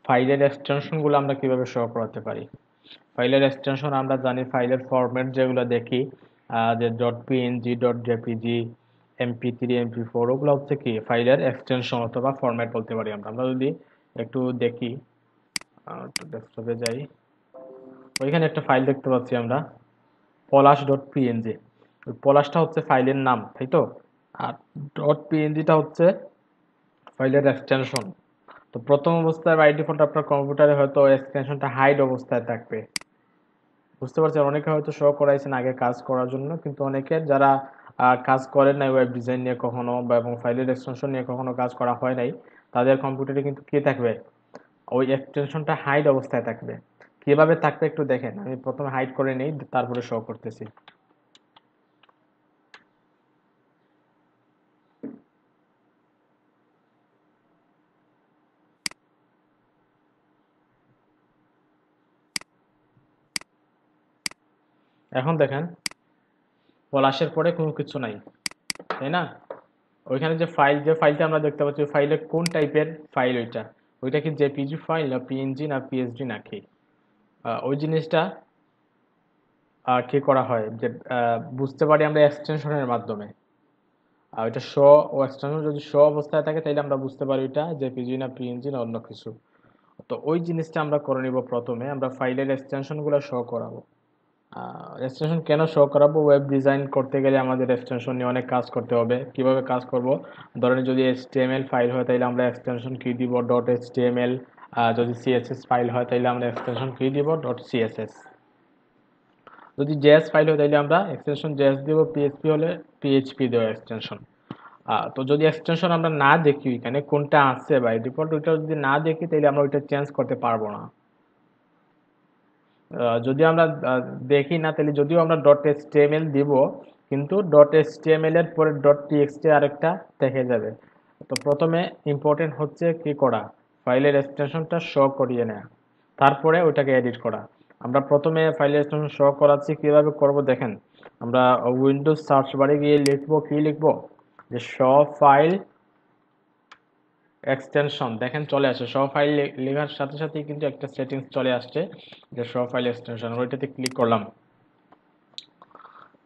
ফাইলের এক্সটেনশনগুলো আমরা কিভাবে শো করাতে পারি। ফাইলের এক্সটেনশন আমরা জানি, ফাইলের ফরম্যাট যেগুলো দেখি, যে dot PNG, dot JPG, MP3, MP4, ওগুলো হচ্ছে কি ফাইলের এক্সটেনশন অথবা ফরম্যাট বলতে পারি আমরা। আমরা যদি একটু দেখি, একটু ডেস্কটপে যাই, ওইখানে একটা ফাইল দেখতে পাচ্ছি আমরা, পলাশ ডট পিএনজি। ওই পলাশটা হচ্ছে ফাইলের নাম, তাই তো? আর ডট পিএনজিটা হচ্ছে ফাইলের এক্সটেনশন। তো প্রথম অবস্থায় বাই ডিফল্ট আপনার কম্পিউটারে হয়তো এক্সটেনশনটা হাইড অবস্থায় থাকবে, বুঝতে পারছেন? অনেকে হয়তো শো করাইছেন আগে কাজ করার জন্য, কিন্তু অনেকের যারা কাজ করেন নাই ওয়েব ডিজাইন নিয়ে কখনো, বা এবং ফাইলের এক্সটেনশন নিয়ে কখনো কাজ করা হয় নাই, তাদের কম্পিউটারে কিন্তু কি থাকবে, ওই এক্সটেনশনটা হাইড অবস্থায় থাকবে। কিভাবে থাকবে একটু দেখেন, আমি প্রথমে হাইড করে নেই, তারপরে শো করতেছি। এখন দেখেন পলাশের পরে কোনো কিছু নাই, তাই না? ওইখানে যে ফাইলটা আমরা দেখতে পাচ্ছি, ওই ফাইলে কোন টাইপের ফাইল, ওইটা ওইটা কি জেপিজি ফাইল না পিএনজি না পিএসডি নাকি, ওই জিনিসটা কি করা হয় যে বুঝতে পারি আমরা এক্সটেনশনের মাধ্যমে। আর ওইটা শো, ও এক্সটেনশন যদি শো অবস্থায় থাকে তাহলে আমরা বুঝতে পারি ওইটা জেপিজি না পিএনজি না অন্য কিছু। তো ওই জিনিসটা আমরা করে নিব। প্রথমে আমরা ফাইলের এক্সটেনশনগুলো শো করাবো। এক্সটেনশন কেন শো করাবো? ওয়েব ডিজাইন করতে গেলে আমাদের এক্সটেনশন নিয়ে অনেক কাজ করতে হবে। কিভাবে কাজ করব? ধরেন যদি HTML ফাইল হয় তাহলে আমরা এক্সটেনশন কি দিব, ডট HTML। যদি CSS ফাইল হয় তাহলে আমরা এক্সটেনশন কি দিব, ডট CSS। যদি জেএস ফাইল হয় তাহলে আমরা এক্সটেনশন জেএস দিব, পিএইচপি হলে পিএইচপি দেব এক্সটেনশন। তো যদি এক্সটেনশন আমরা না দেখি এখানে কোনটা আছে বাই ডিফল্ট, ওইটা যদি না দেখি তাহলে আমরা ওইটা চেঞ্জ করতে পারবো না। যদি আমরা দেখি না তাহলে যদিও আমরা ডট এইচটিএমএল দিব, কিন্তু ডট এইচটিএমএল এর পরে ডট টিএক্সটি আরেকটা দেখে যাবে। তো প্রথমে ইম্পর্টেন্ট হচ্ছে কি করা, ফাইলের এক্সটেনশনটা শো করিয়ে নেওয়া, তারপরে ওইটাকে এডিট করা। আমরা প্রথমে ফাইলের এক্সটেনশন শো করাচ্ছি, কিভাবে করব দেখেন। আমরা উইন্ডোজ সার্চ বারে গিয়ে লিখবো, কি লিখবো, যে শো ফাইল এক্সটেনশন। দেখেন চলে আসে শো ফাইল, লেখার সাথে সাথেই কিন্তু একটা সেটিংস চলে আসছে, যে শো ফাইল এক্সটেনশন। ওইটাতে ক্লিক করলাম।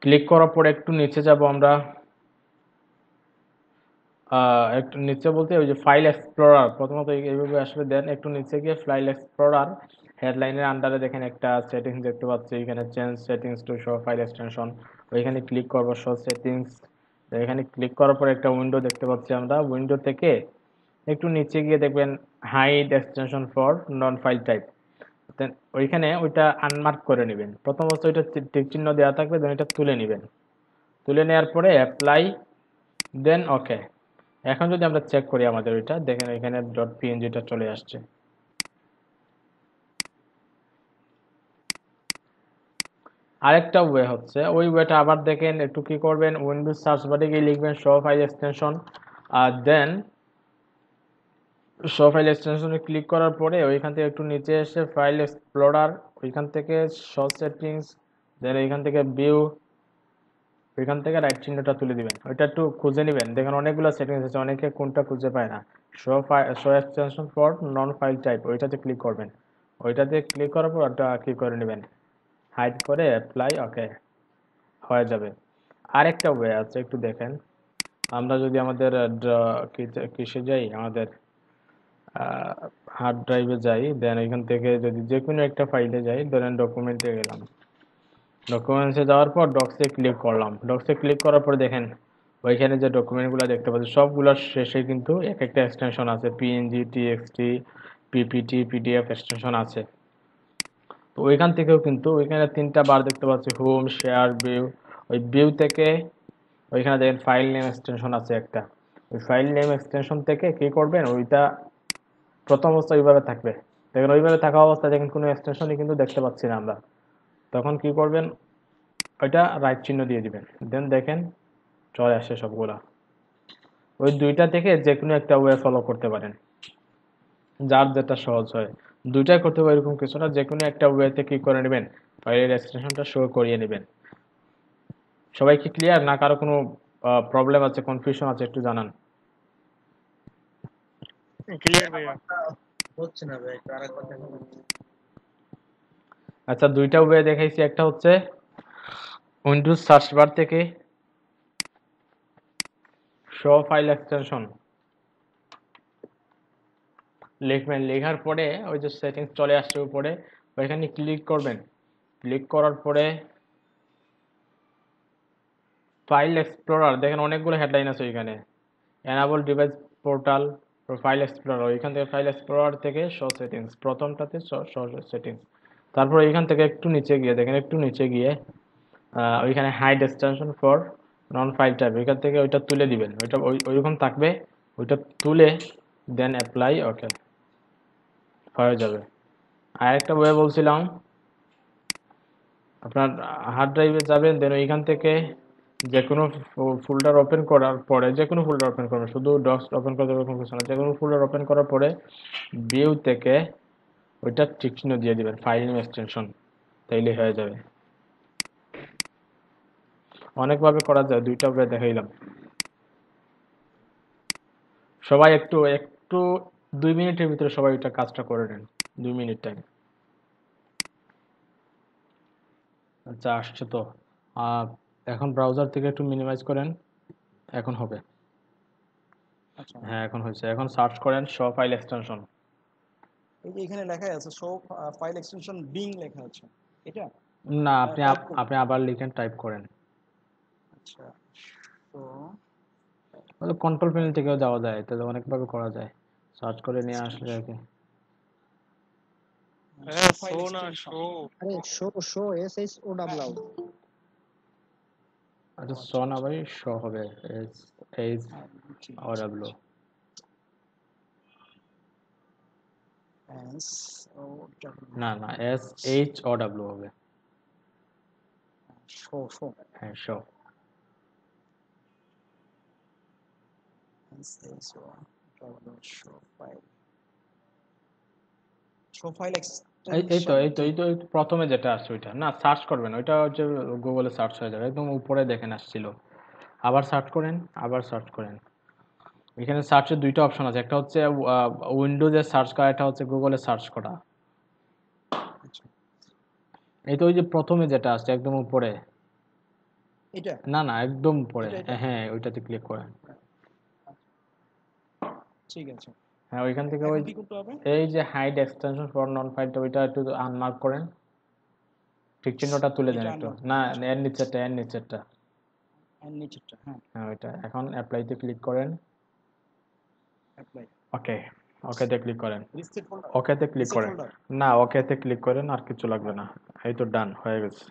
ক্লিক করার পর একটু নিচে যাব আমরা, একটু নিচে বলতে ওই যে ফাইল এক্সপ্লোরার, প্রথমত এইভাবে আসবে, দেন একটু নিচে গিয়ে ফাইল এক্সপ্লোরার হেডলাইনের আন্ডারে দেখেন একটা সেটিংস দেখতে পাচ্ছি, এখানে change settings to show file extension. ওইখানে ক্লিক করব, শো সেটিংস। এখানে ক্লিক করার পর একটা উইন্ডো দেখতে পাচ্ছি আমরা, উইন্ডো থেকে একটু নিচে গিয়ে দেখবেন hide extension for non file type. Then ওইখানে ওইটা আনমার্ক করে নেবেন। প্রথম অবস্থা ওইটা টিক চিহ্ন দেওয়া থাকবে, দেন এটা তুলে নেবেন। তুলে নেওয়ার পরে অ্যাপ্লাই, দেন ওকে। এখন যদি আমরা চেক করি আমাদের ওইটা দেখেন, এখানে ডট পিএনজিটা চলে আসছে। আরেকটা ওয়ে হচ্ছে, ওই ওয়েটা আবার দেখেন, একটু কি করবেন, উইন্ডোজ সার্চ বারে গিয়ে লিখবেন শো ফাইল এক্সটেনশন, আর দেন শো ফাইল এক্সটেনশনে ক্লিক করার পরে ওইখান থেকে একটু নিচে এসে ফাইল এক্সপ্লোরার, ওইখান থেকে শো সেটিংস, দেন এইখান থেকে ভিউ, ওইখান থেকে রাইট চিহ্নটা তুলে দিবেন। ওইটা একটু খুঁজে নেবেন, দেখেন অনেকগুলো সেটিংস আছে, অনেকে কোনটা খুঁজে পায় না। Show extension for non file type, ওইটাতে ক্লিক করবেন। ওইটাতে ক্লিক করার পর ওটা কি করে নেবেন, হাইড করে অ্যাপ্লাই, ওকে, হয়ে যাবে। আরেকটা ওয়ে আছে, একটু দেখেন। আমরা যদি আমাদের কিসে যাই, আমাদের হার্ড ড্রাইভে যাই, দেন এখান থেকে যদি যে কোনো একটা ফাইলে যাই, ধরেন ডকুমেন্টে গেলাম, ডকুমেন্টসে যাওয়ার পর ডক্সে ক্লিক করলাম। ডক্সে ক্লিক করার পর দেখেন ওইখানে যে ডকুমেন্টগুলো দেখতে পাচ্ছি সবগুলোর শেষে কিন্তু এক একটা এক্সটেনশন আছে, PNG, TXT, PPT, PDF extension আছে। তো ওইখান থেকেও কিন্তু ওইখানে তিনটা বার দেখতে পাচ্ছি, হোম, শেয়ার, ভিউ। ওই ভিউ থেকে ওইখানে দেখেন ফাইল নেম এক্সটেনশন আছে একটা। ওই ফাইল নেম এক্সটেনশন থেকে কি করবেন, ওইটা প্রথম অবস্থা ওইভাবে থাকবে। দেখেন ওইভাবে থাকা অবস্থায় দেখেন কোনো এক্সটেনশনই কিন্তু দেখতে পাচ্ছি না আমরা। তখন কি করবেন, ওইটা রাইট চিহ্ন দিয়ে দিবেন, দেন দেখেন চলে আসে সবগুলা। ওই দুইটা থেকে যে কোনো একটা ওয়ে ফলো করতে পারেন, যার যেটা সহজ হয়। দুইটাই করতে হবে এরকম কিছু না, যে কোনো একটা ওয়েতে কি করে নেবেন, ফাইলের এক্সটেনশনটা শো করিয়ে নেবেন। সবাই কি ক্লিয়ার, না কারো কোনো প্রবলেম আছে, কনফিউশন আছে, একটু জানান। ক্লিয়ার ভাইয়া। হচ্ছে না ভাই, একটু আরেকবার দেখো। আচ্ছা, দুইটা ওয়ে দেখাইছি। একটা হচ্ছে উইন্ডোজ সার্চ বার থেকে শো ফাইল এক্সটেনশন লিখবেন, লেখার পরে ওই যে সেটিংস চলে আসছে উপরে, ওইখানে ক্লিক করবেন। ক্লিক করার পরে ফাইল এক্সপ্লোরার দেখেন অনেকগুলো হেডলাইন আছে ওইখানে, enable device portal, file explorer, ওইখান থেকে ফাইল এক্সপ্লোরার থেকে শো সেটিংস, প্রথমটাতে শো সেটিংস। তারপর এইখান থেকে একটু নিচে গিয়ে দেখেন, একটু নিচে গিয়ে ওইখানে hide extension for non file type, ওইখান থেকে ওইটা তুলে দিবেন, ওইটা ওইরকম থাকবে, ওইটা তুলে দেন অ্যাপ্লাই, ওকে হয়ে যাবে। আর একটা ওয়ে বলছিলাম, আপনার হার্ড ড্রাইভে যাবেন, দেন ওইখান থেকে যে কোনো ফোল্ডার ওপেন করার পরে, যে কোনো ফোল্ডার ওপেন করবেন, শুধু ডক্স ওপেন করতে হবে এরকম কিছু না, যে কোনো ফোল্ডার ওপেন করার পরে ভিউ থেকে ওইটা টিক চিহ্ন দিয়ে দিবেন, ফাইল নেম এক্সটেনশন, তাইলে হয়ে যাবে। অনেকভাবে করা যায়, দুইটা ওয়ে দেখাইলাম। সবাই একটু একটু 2 মিনিটের ভিতরে সবাই ওইটা কাজটা করে নেন, 2 মিনিট টাইম। আচ্ছা, আসছে তো। আহ, এখন ব্রাউজার থেকে একটু মিনিমাইজ করেন, এখন হবে। আচ্ছা, হ্যাঁ, এখন হয়েছে। এখন সার্চ করেন শো ফাইল এক্সটেনশন। এই যে এখানে লেখা আছে শো ফাইল এক্সটেনশন বিং লেখা আছে, এটা না, আপনি টাইপ করব। আপনি আবার লিখেন, টাইপ করেন। আচ্ছা, তো কন্ট্রোল প্যানেল থেকেও যাওয়া যায়, তাহলে অনেকভাবে করা যায়, সার্চ করে নিয়ে আসলে আর এক্সটেনশন কি। Show file extension. আরে show show S H O double. আচ্ছা, আচ্ছা শো না আচ্ছা, ভাই, শো হবে এস এইচ হ্যাঁ, ঠিক ও আছে, ডাব্লিউ। এস ও ডাব্লিউ, না না, এস এইচ ও ডাব্লিউ হবে। শো শো হ্যাঁ, show. S S O W, show file এই তো এক্সটেনশন, এই তো জি। এই তো এই তো প্রথমে যেটা আসছে ওইটা না, সার্চ করবেন, ওইটা হচ্ছে গুগলে সার্চ হয়ে যাবে, একদম উপরে দেখেন আসছিল। আবার সার্চ করেন, আবার সার্চ করেন। এখানে সার্চের দুইটা অপশন আছে, একটা হচ্ছে উইন্ডোজে সার্চ করা, একটা হচ্ছে গুগলে সার্চ করা। আচ্ছা, এই তো ওই যে প্রথমে যেটা আসছে একদম উপরে। এটা না না, একদম উপরে, এটা এটা হ্যাঁ ওইটাতে ক্লিক করেন। ঠিক আছে। হ্যাঁ, ওইখান থেকে ওই এখন কি করতে হবে? এই যে হাইড এক্সটেনশন ফর নন ফাইলটা, ওইটা একটু আনমার্ক করেন, ঠিক চিহ্নটা তুলে দেন এটা একটু। আনমার্ক না, করবো, আচ্ছা। এর নিচেরটা, এর নিচেরটা। আর নিচেরটা, হ্যাঁ, হ্যাঁ, ওইটা। এখন অ্যাপ্লাইতে ক্লিক করেন। অ্যাপ্লাই, ওকে, ওকেতে ক্লিক করেন। রিসেট ফোল্ডার, ওকেতে ক্লিক রিসেট করেন। ফোল্ডার না, ওকেতে ক্লিক করেন, আর কিছু লাগবে না। এই তো ডান হয়ে গেছে।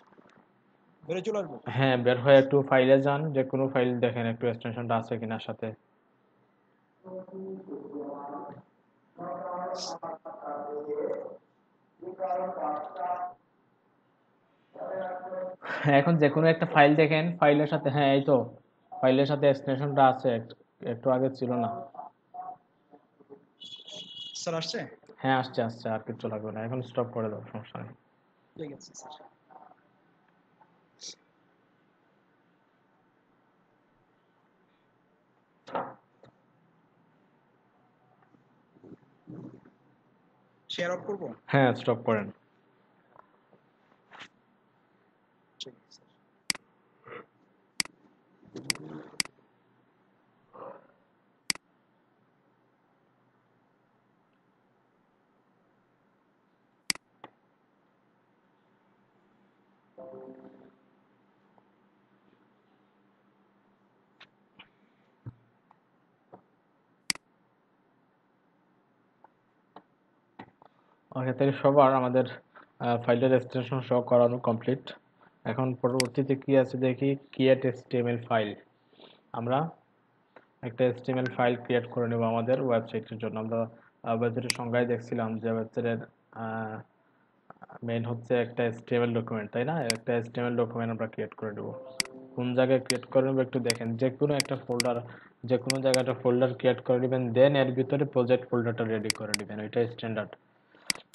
বেড়ে চলে আসবো। হ্যাঁ, বের হয়ে একটু ফাইলে যান, যে কোনো ফাইল দেখেন একটু এক্সটেনশনটা আছে কিনা সাথে। হ্যাঁ, এখন যে কোনো একটা ফাইল দেখেন, ফাইলের সাথে, হ্যাঁ এই তো ফাইলের সাথে এক্সটেনশনটা আছে, একটু আগে ছিল না। স্যার আসছে? হ্যাঁ, আসছে আসছে, আর কিছু লাগবে না, এখন স্টপ করে দাও, সমস্যা নেই। ঠিক আছে স্যার। শেয়ার আউট করবো? হ্যাঁ, স্টপ করেন। ঠিক আছে স্যার। ওকে, তাহলে সবার আমাদের ফাইলের এক্সটেনশন সহ করানো কমপ্লিট। এখন পরবর্তীতে কি আছে দেখি, ক্রিয়েট এচটিএমএল ফাইল। আমরা একটা এচটিএমএল ফাইল ক্রিয়েট করে নেব আমাদের ওয়েবসাইটের জন্য। আমরা ওয়েবসাইটের সংজ্ঞায় দেখছিলাম যে ওয়েবসাইটের মেইন হচ্ছে একটা এচটিএমএল ডকুমেন্ট, তাই না? একটা এচটিএমএল ডকুমেন্ট আমরা ক্রিয়েট করে নেব। কোন জায়গায় ক্রিয়েট করে নেব একটু দেখেন, যে কোনো একটা ফোল্ডার, যে কোনো জায়গায় একটা ফোল্ডার ক্রিয়েট করে নেবেন, দেন এর ভিতরে প্রজেক্ট ফোল্ডারটা রেডি করে নেবেন, ওইটাই স্ট্যান্ডার্ড।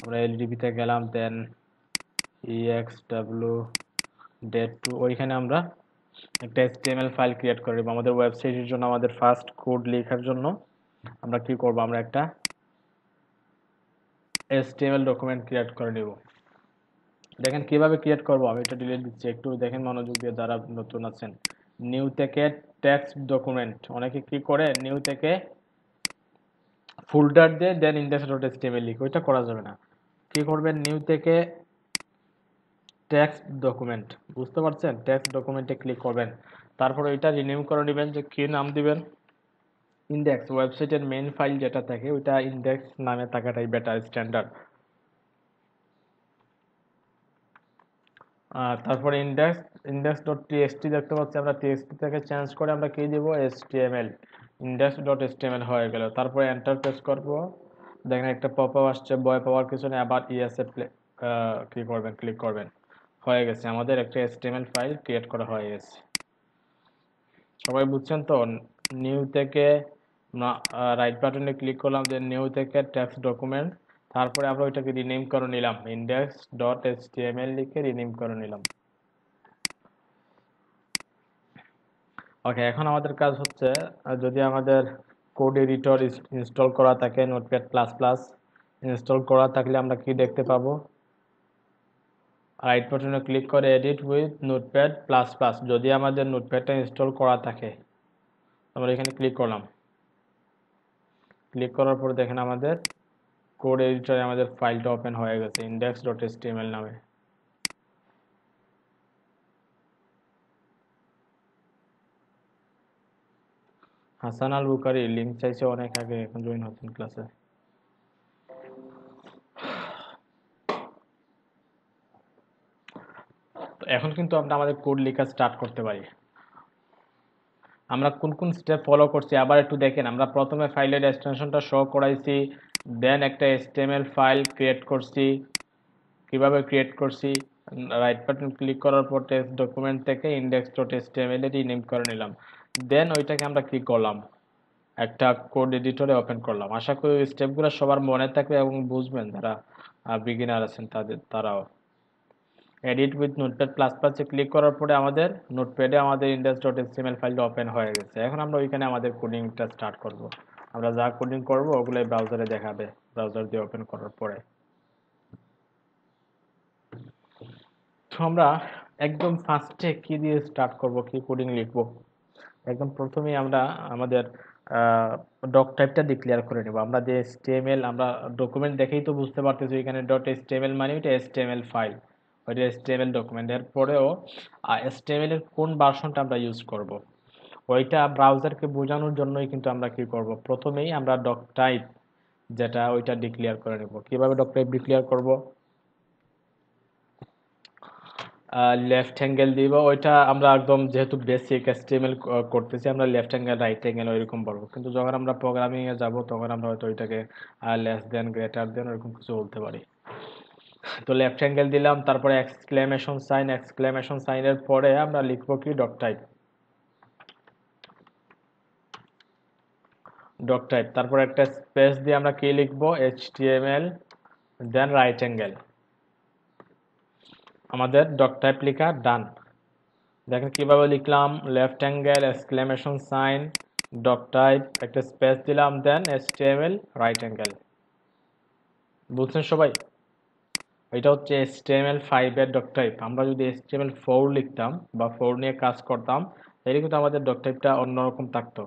আমরা এলডিবিতে গেলাম, দেন exw date2, ওইখানে আমরা একটা HTML ফাইল ক্রিয়েট করে নেব আমাদের ওয়েবসাইটের জন্য। আমাদের ফার্স্ট কোড লেখার জন্য আমরা কি করব, আমরা একটা HTML ডকুমেন্ট ক্রিয়েট করে নিব। দেখেন কিভাবে ক্রিয়েট করব, আমি এটা ডিলিট দিচ্ছি, একটু দেখেন মনোযোগ দিয়ে যারা নতুন আছেন। নিউ থেকে টেক্সট ডকুমেন্ট, অনেকে কি করে নিউ থেকে ফোল্ডার দিয়ে দেন index.html লিখে, ওইটা করা যাবে না। কি করবেন, নিউ থেকে টেক্সট ডকুমেন্ট, বুঝতে পারছেন, টেক্সট ডকুমেন্টে ক্লিক করবেন, তারপর ওইটা রিনেম করে নেবেন, যে কি নাম দিবেন, ইন্ডেক্স, ওয়েবসাইটের মেইন ফাইল যেটা থাকে ওইটা ইন্ডেক্স নামে থাকাটাই বেটার স্ট্যান্ডার্ড। তারপরে ইন্ডেক্স ডট টিএক্সটি দেখতে পাচ্ছি, আমরা টিএক্সটি থেকে চেঞ্জ করে আমরা কি দিব, এইচটিএমএল, ইন্ডেক্স ডট এইচটিএমএল হয়ে গেল। তারপরে এন্টার প্রেস করব, দেখেন একটা পপ আপ আসছে, ভয় পাওয়ার কিছু নেই, আবার ইএসএ কি করবেন, ক্লিক করবেন, হয়ে গেছে, আমাদের একটা এইচটিএমএল ফাইল ক্রিয়েট করা হয়ে গেছে। সবাই বুঝছেন তো? নিউ থেকে রাইট বাটনে ক্লিক করলাম, যে নিউ থেকে টেক্সট ডকুমেন্ট, তারপরে আমরা ওইটাকে রিনেম করে নিলাম, ইন্ডেক্স ডট এইচটিএমএল লিখে রিনেম করে নিলাম। ওকে, এখন আমাদের কাজ হচ্ছে, যদি আমাদের কোড এডিটর ইনস্টল করা থাকে, নোটপ্যাড প্লাস প্লাস ইনস্টল করা থাকলে আমরা কি দেখতে পাবো, রাইট বাটনে ক্লিক করে edit with notepad plus plus, যদি আমাদের নোটপ্যাডটা ইনস্টল করা থাকে আমরা এখানে ক্লিক করলাম, ক্লিক করার পর দেখেন আমাদের কোড এডিটরে আমাদের ফাইলটা ওপেন হয়ে গেছে index.html নামে। হাসান আল বুখারি লিংক চাইছে অনেক আগে, এখন জয়েন হচ্ছেন ক্লাসে। এখন কিন্তু আমরা আমাদের কোড লেখা স্টার্ট করতে পারি। আমরা কোন কোন স্টেপ ফলো করছি আবার একটু দেখেন। আমরা প্রথমে ফাইলের এক্সটেনশনটা শো করাইছি, দেন একটা HTML ফাইল ক্রিয়েট করছি। কিভাবে ক্রিয়েট করছি, রাইট বাটন ক্লিক করার পর টেক্সট ডকুমেন্ট থেকে index.html এ রিনেম করে নিলাম, দেন ওইটাকে আমরা কি করলাম, একটা কোড এডিটরে ওপেন করলাম। আশা করি ওই স্টেপগুলো সবার মনে থাকবে এবং বুঝবেন, যারা বিগিনার আছেন তারাও। এডিট উইথ নোটপ্যাড প্লাস প্লাসে ক্লিক করার পরে আমাদের নোটপ্যাডে আমাদের index.html ফাইলটা ওপেন হয়ে গেছে। এখন আমরা ওইখানে আমাদের কোডিংটা স্টার্ট করব। আমরা যা কোডিং করব ওগুলোই ব্রাউজারে দেখাবে, ব্রাউজার দিয়ে ওপেন করার পরে। তো আমরা একদম ফার্স্টে কি দিয়ে স্টার্ট করব, কি কোডিং লিখব, একদম প্রথমেই আমরা আমাদের ডক টাইপটা ডিক্লেয়ার করে নেব। আমরা যে HTML, আমরা ডকুমেন্ট দেখেই তো বুঝতে পারতেছি এখানে .html মানে ওইটা HTML ফাইল, ওইটা HTML ডকুমেন্ট। এরপরেও HTML এর কোন ভার্সনটা আমরা ইউজ করব, ওইটা ব্রাউজারকে বোঝানোর জন্যই কিন্তু আমরা কি করব, প্রথমেই আমরা ডক টাইপ যেটা ওইটা ডিক্লেয়ার করে নেব। কিভাবে ডক টাইপ ডিক্লেয়ার করব, লেফট হ্যাঙ্গেল দিব, ওইটা আমরা একদম যেহেতু বেসিক HTML করতেছি, আমরা লেফট হ্যাঙ্গেল রাইট হ্যাঙ্গেল ওইরকম বলবো, কিন্তু যখন আমরা প্রোগ্রামিং এ যাব তখন আমরা হয়তো ওইটাকে লেস দেন, গ্রেটার দেন, ওইরকম কিছু বলতে পারি। তো লেফট হ্যাঙ্গেল দিলাম, তারপরে এক্সক্লেমেশন সাইন, এক্সক্লেমেশন সাইনের পরে আমরা লিখবো কি, ডক টাইপ, ডক টাইপ, তারপর একটা স্পেস দিয়ে আমরা কি লিখবো, HTML, দেন রাইট হ্যাঙ্গেল, আমাদের ডক টাইপ লেখা ডান। দেখেন কিভাবে লিখলাম, left angle, exclamation sign, doc type, একটা স্পেস দিলাম, দেন HTML, রাইট অ্যাঙ্গেল। বুঝছেন সবাই? এটা হচ্ছে HTML5 এর ডক টাইপ। আমরা যদি HTML4 লিখতাম বা 4 নিয়ে কাজ করতাম, তাহলে কিন্তু আমাদের ডক টাইপটা অন্যরকম থাকতো।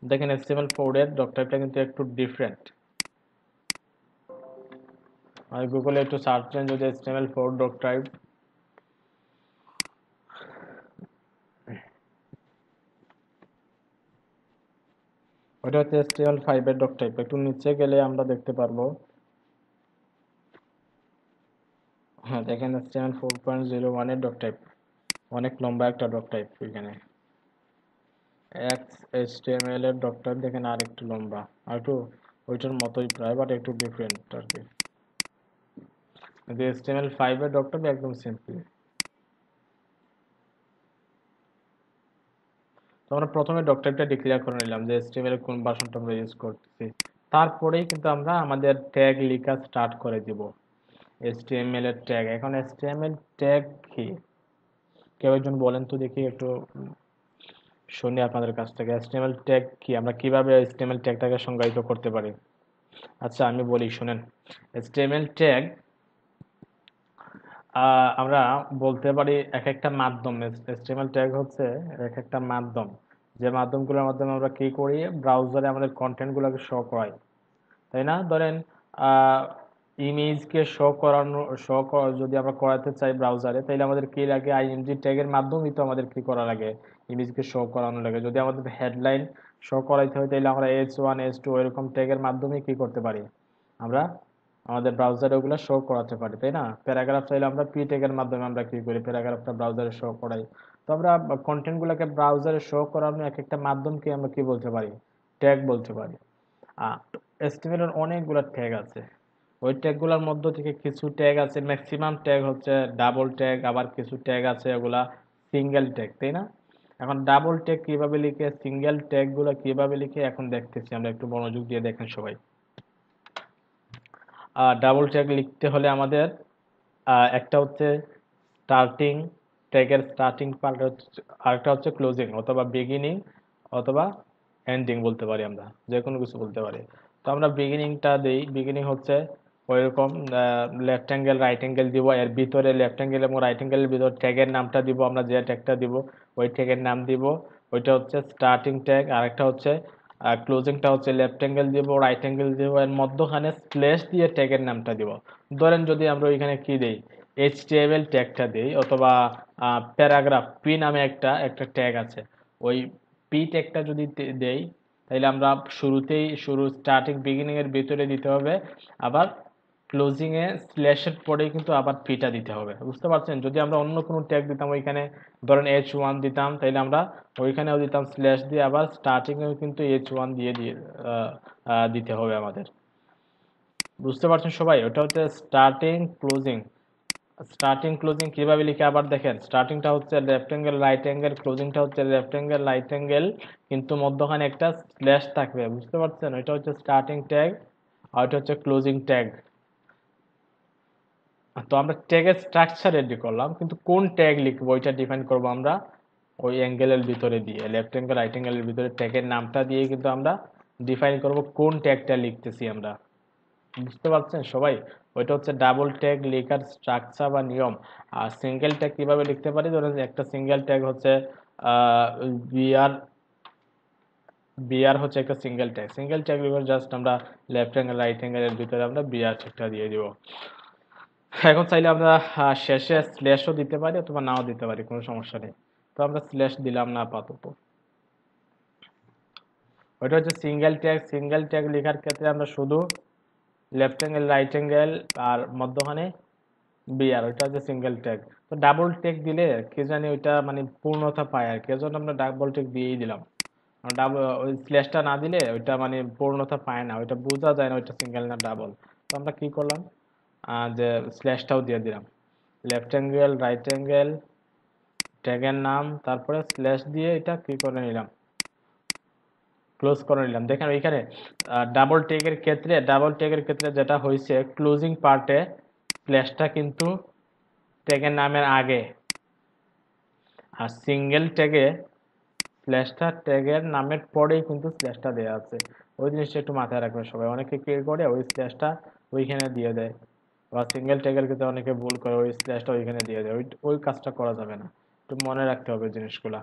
দেখেন HTML4 এর ডক টাইপটা কিন্তু একটু ডিফারেন্ট। আর গুগলে একটু সার্চ দেন যদি HTML4 ডক টাইপ, ওটা হচ্ছে HTML5 এর ডক টাইপ। একটু নিচে গেলে আমরা দেখতে পারবো, হ্যাঁ দেখেন HTML4.01 এর ডক টাইপ, অনেক লম্বা একটা ডক টাইপ। এখানে HTML এর ডক টাইপ দেখেন আর একটু লম্বা, আর একটু ওইটার মতোই প্রায়, বাট একটু ডিফারেন্ট আর কি। কিন্তু HTML5 এর ডক টাইপ একদম সিম্পল। তো আমরা প্রথমে ডক টাইপটা ডিক্লেয়ার করে নিলাম যে HTML এর কোন ভার্সনটা আমরা ইউজ করতেছি, তারপরেই কিন্তু আমরা আমাদের ট্যাগ লেখা স্টার্ট করে দিব। HTML এর ট্যাগ, এখন HTML ট্যাগ কি কেউ একজন বলেন তো দেখি, একটু শুনি আপনাদের কাছ থেকে। HTML ট্যাগ কি, আমরা কিভাবে HTML ট্যাগটাকে সংজ্ঞায়িত করতে পারি? আচ্ছা আমি বলি শুনেন, HTML ট্যাগ আমরা বলতে পারি এক একটা মাধ্যম। HTML ট্যাগ হচ্ছে এক একটা মাধ্যম, যে মাধ্যমগুলোর মাধ্যমে আমরা কি করি, ব্রাউজারে আমাদের কন্টেন্টগুলোকে শো করাই, তাই না? ধরেন ইমেজকে যদি আমরা করাতে চাই ব্রাউজারে, তাহলে আমাদের কি লাগে, আইএমজি ট্যাগের মাধ্যমেই তো আমাদের কি করা লাগে, ইমেজকে শো করানো লাগে। যদি আমাদের হেডলাইন শো করাইতে হয়, তাহলে আমরা H1 H2 এরকম ট্যাগের মাধ্যমে কি করতে পারি, আমরা আমাদের ব্রাউজারে ওগুলো শো করাতে পারি, তাই না? প্যারাগ্রাফ চাইলে আমরা পি ট্যাগের মাধ্যমে আমরা কি করি, প্যারাগ্রাফটা ব্রাউজারে শো করাই। তো আমরা কন্টেন্টগুলোকে ব্রাউজারে শো করানোর এক একটা মাধ্যমকে আমরা কি বলতে পারি, ট্যাগ বলতে পারি। HTML এর অনেকগুলো ট্যাগ আছে। ওই ট্যাগগুলোর মধ্য থেকে কিছু ট্যাগ আছে, ম্যাক্সিমাম ট্যাগ হচ্ছে ডাবল ট্যাগ, আবার কিছু ট্যাগ আছে ওগুলা সিঙ্গেল ট্যাগ, তাই না? এখন ডাবল ট্যাগ কিভাবে লিখে, সিঙ্গেল ট্যাগ গুলো কিভাবে লিখে এখন দেখতেছি আমরা, একটু মনোযোগ দিয়ে দেখেন সবাই। ডাবল ট্যাগ লিখতে হলে আমাদের একটা হচ্ছে স্টার্টিং, ট্যাগের স্টার্টিং পার্ট হচ্ছে, আরেকটা হচ্ছে ক্লোজিং অথবা বিগিনিং অথবা এন্ডিং বলতে পারি, আমরা যে কোনো কিছু বলতে পারি। তো আমরা বিগিনিংটা দিই, বিগিনিং হচ্ছে ওইরকম লেফট অ্যাঙ্গেল রাইট অ্যাঙ্গেল দিব, এর ভিতরে লেফট অ্যাঙ্গেল এবং রাইট অ্যাঙ্গেলের ভিতরে ট্যাগের নামটা দিব, আমরা যে ট্যাগটা দিব ওই ট্যাগের নাম দিব, ওইটা হচ্ছে স্টার্টিং ট্যাগ। আরেকটা হচ্ছে ক্লোজিংটা হচ্ছে লেফট অ্যাঙ্গেল দিব, রাইট অ্যাঙ্গেল দিব, এর মধ্যখানে স্ল্যাশ দিয়ে ট্যাগের নামটা দিব। ধরেন যদি আমরা ওইখানে কি দেই, HTML ট্যাগটা দিই, অথবা প্যারাগ্রাফ পি নামে একটা একটা ট্যাগ আছে, ওই পি ট্যাগটা যদি দেই, তাহলে আমরা স্টার্টিং বিগিনিং এর ভিতরে দিতে হবে, আবার ক্লোজিং এ স্ল্যাশের পরে কিন্তু আবার পিটা দিতে হবে, বুঝতে পারছেন? যদি আমরা অন্য কোনো ট্যাগ দিতাম ওইখানে, ধরেন H1 দিতাম, তাহলে আমরা ওইখানেও দিতাম স্ল্যাশ দিয়ে, আবার স্টার্টিং এও কিন্তু H1 দিয়ে দিয়ে দিতে হবে আমাদের, বুঝতে পারছেন সবাই? ওটা হচ্ছে স্টার্টিং ক্লোজিং। স্টার্টিং ক্লোজিং কিভাবে লিখে আবার দেখেন, স্টার্টিংটা হচ্ছে লেফট অ্যাঙ্গেল রাইট অ্যাঙ্গেল, ক্লোজিংটা হচ্ছে লেফট অ্যাঙ্গেল রাইট অ্যাঙ্গেল, কিন্তু মধ্যখানে একটা স্ল্যাশ থাকবে, বুঝতে পারছেন? ওইটা হচ্ছে স্টার্টিং ট্যাগ আর ওইটা হচ্ছে ক্লোজিং ট্যাগ। তো আমরা ট্যাগের স্ট্রাকচার রেডি করলাম, কিন্তু কোন ট্যাগ লিখবো ওইটা ডিফাইন করবো আমরা ওই অ্যাঙ্গেলের ভিতরে দিয়ে, লেফট অ্যাঙ্গেল রাইট অ্যাঙ্গেলের ভিতরে ট্যাগের নামটা দিয়ে কিন্তু আমরা ডিফাইন করব কোন ট্যাগটা লিখতেছি আমরা, বুঝতে পারছেন সবাই? ওইটা হচ্ছে ডাবল ট্যাগ লেখার স্ট্রাকচার বা নিয়ম। আর সিঙ্গেল ট্যাগ কিভাবে লিখতে পারি, ধরেন একটা সিঙ্গেল ট্যাগ হচ্ছে বিআর, বিআর হচ্ছে একটা সিঙ্গেল ট্যাগ, সিঙ্গেল ট্যাগ লিখে জাস্ট আমরা লেফট অ্যাঙ্গেল রাইট অ্যাঙ্গেলের ভিতরে আমরা বিআর ট্যাগটা দিয়ে দিব। এখন চাইলে আমরা শেষে স্ল্যাশও দিতে পারি অথবা নাও দিতে পারি, কোনো সমস্যা নেই। তো আমরা স্ল্যাশ দিলাম না আপাতত। ওইটা হচ্ছে সিঙ্গেল ট্যাগ। সিঙ্গেল ট্যাগ লেখার ক্ষেত্রে আমরা শুধু লেফট অ্যাঙ্গেল রাইট অ্যাঙ্গেল আর মধ্যখানে বিআর, ওইটা হচ্ছে সিঙ্গেল ট্যাগ। তো ডাবল ট্যাগ দিলে কে জানি ওইটা মানে পূর্ণতা পায় আর কি, এজন্য আমরা ডাবল ট্যাগ দিয়েই দিলাম। ডাবল ওই স্ল্যাশটা না দিলে ওইটা মানে পূর্ণতা পায় না, ওইটা বোঝা যায় না ওইটা সিঙ্গেল না ডাবল। তো আমরা কি করলাম, যে স্ল্যাশটাও দিয়ে দিলাম, লেফট অ্যাঙ্গেল রাইট অ্যাঙ্গেল ট্যাগের নাম, তারপরে স্ল্যাশ দিয়ে এটা কি করে নিলাম, ক্লোজ করে নিলাম। দেখেন ওইখানে ডাবল ট্যাগের ক্ষেত্রে যেটা হয়েছে, ক্লোজিং পার্টে স্ল্যাশটা কিন্তু ট্যাগের নামের আগে, আর সিঙ্গেল ট্যাগে স্ল্যাশটা ট্যাগের নামের পরেই কিন্তু স্ল্যাশটা দেওয়া আছে। ওই জিনিসটা একটু মাথায় রাখবেন সবাই। অনেকে কি করে ওই স্ল্যাশটা ওইখানে দিয়ে দেয়, বা সিঙ্গেল ট্যাগের ক্ষেত্রে অনেকে ভুল করে ওই স্ল্যাশটা ওইখানে দিয়ে দেয়, ওই ওই কাজটা করা যাবে না, একটু মনে রাখতে হবে জিনিসগুলা।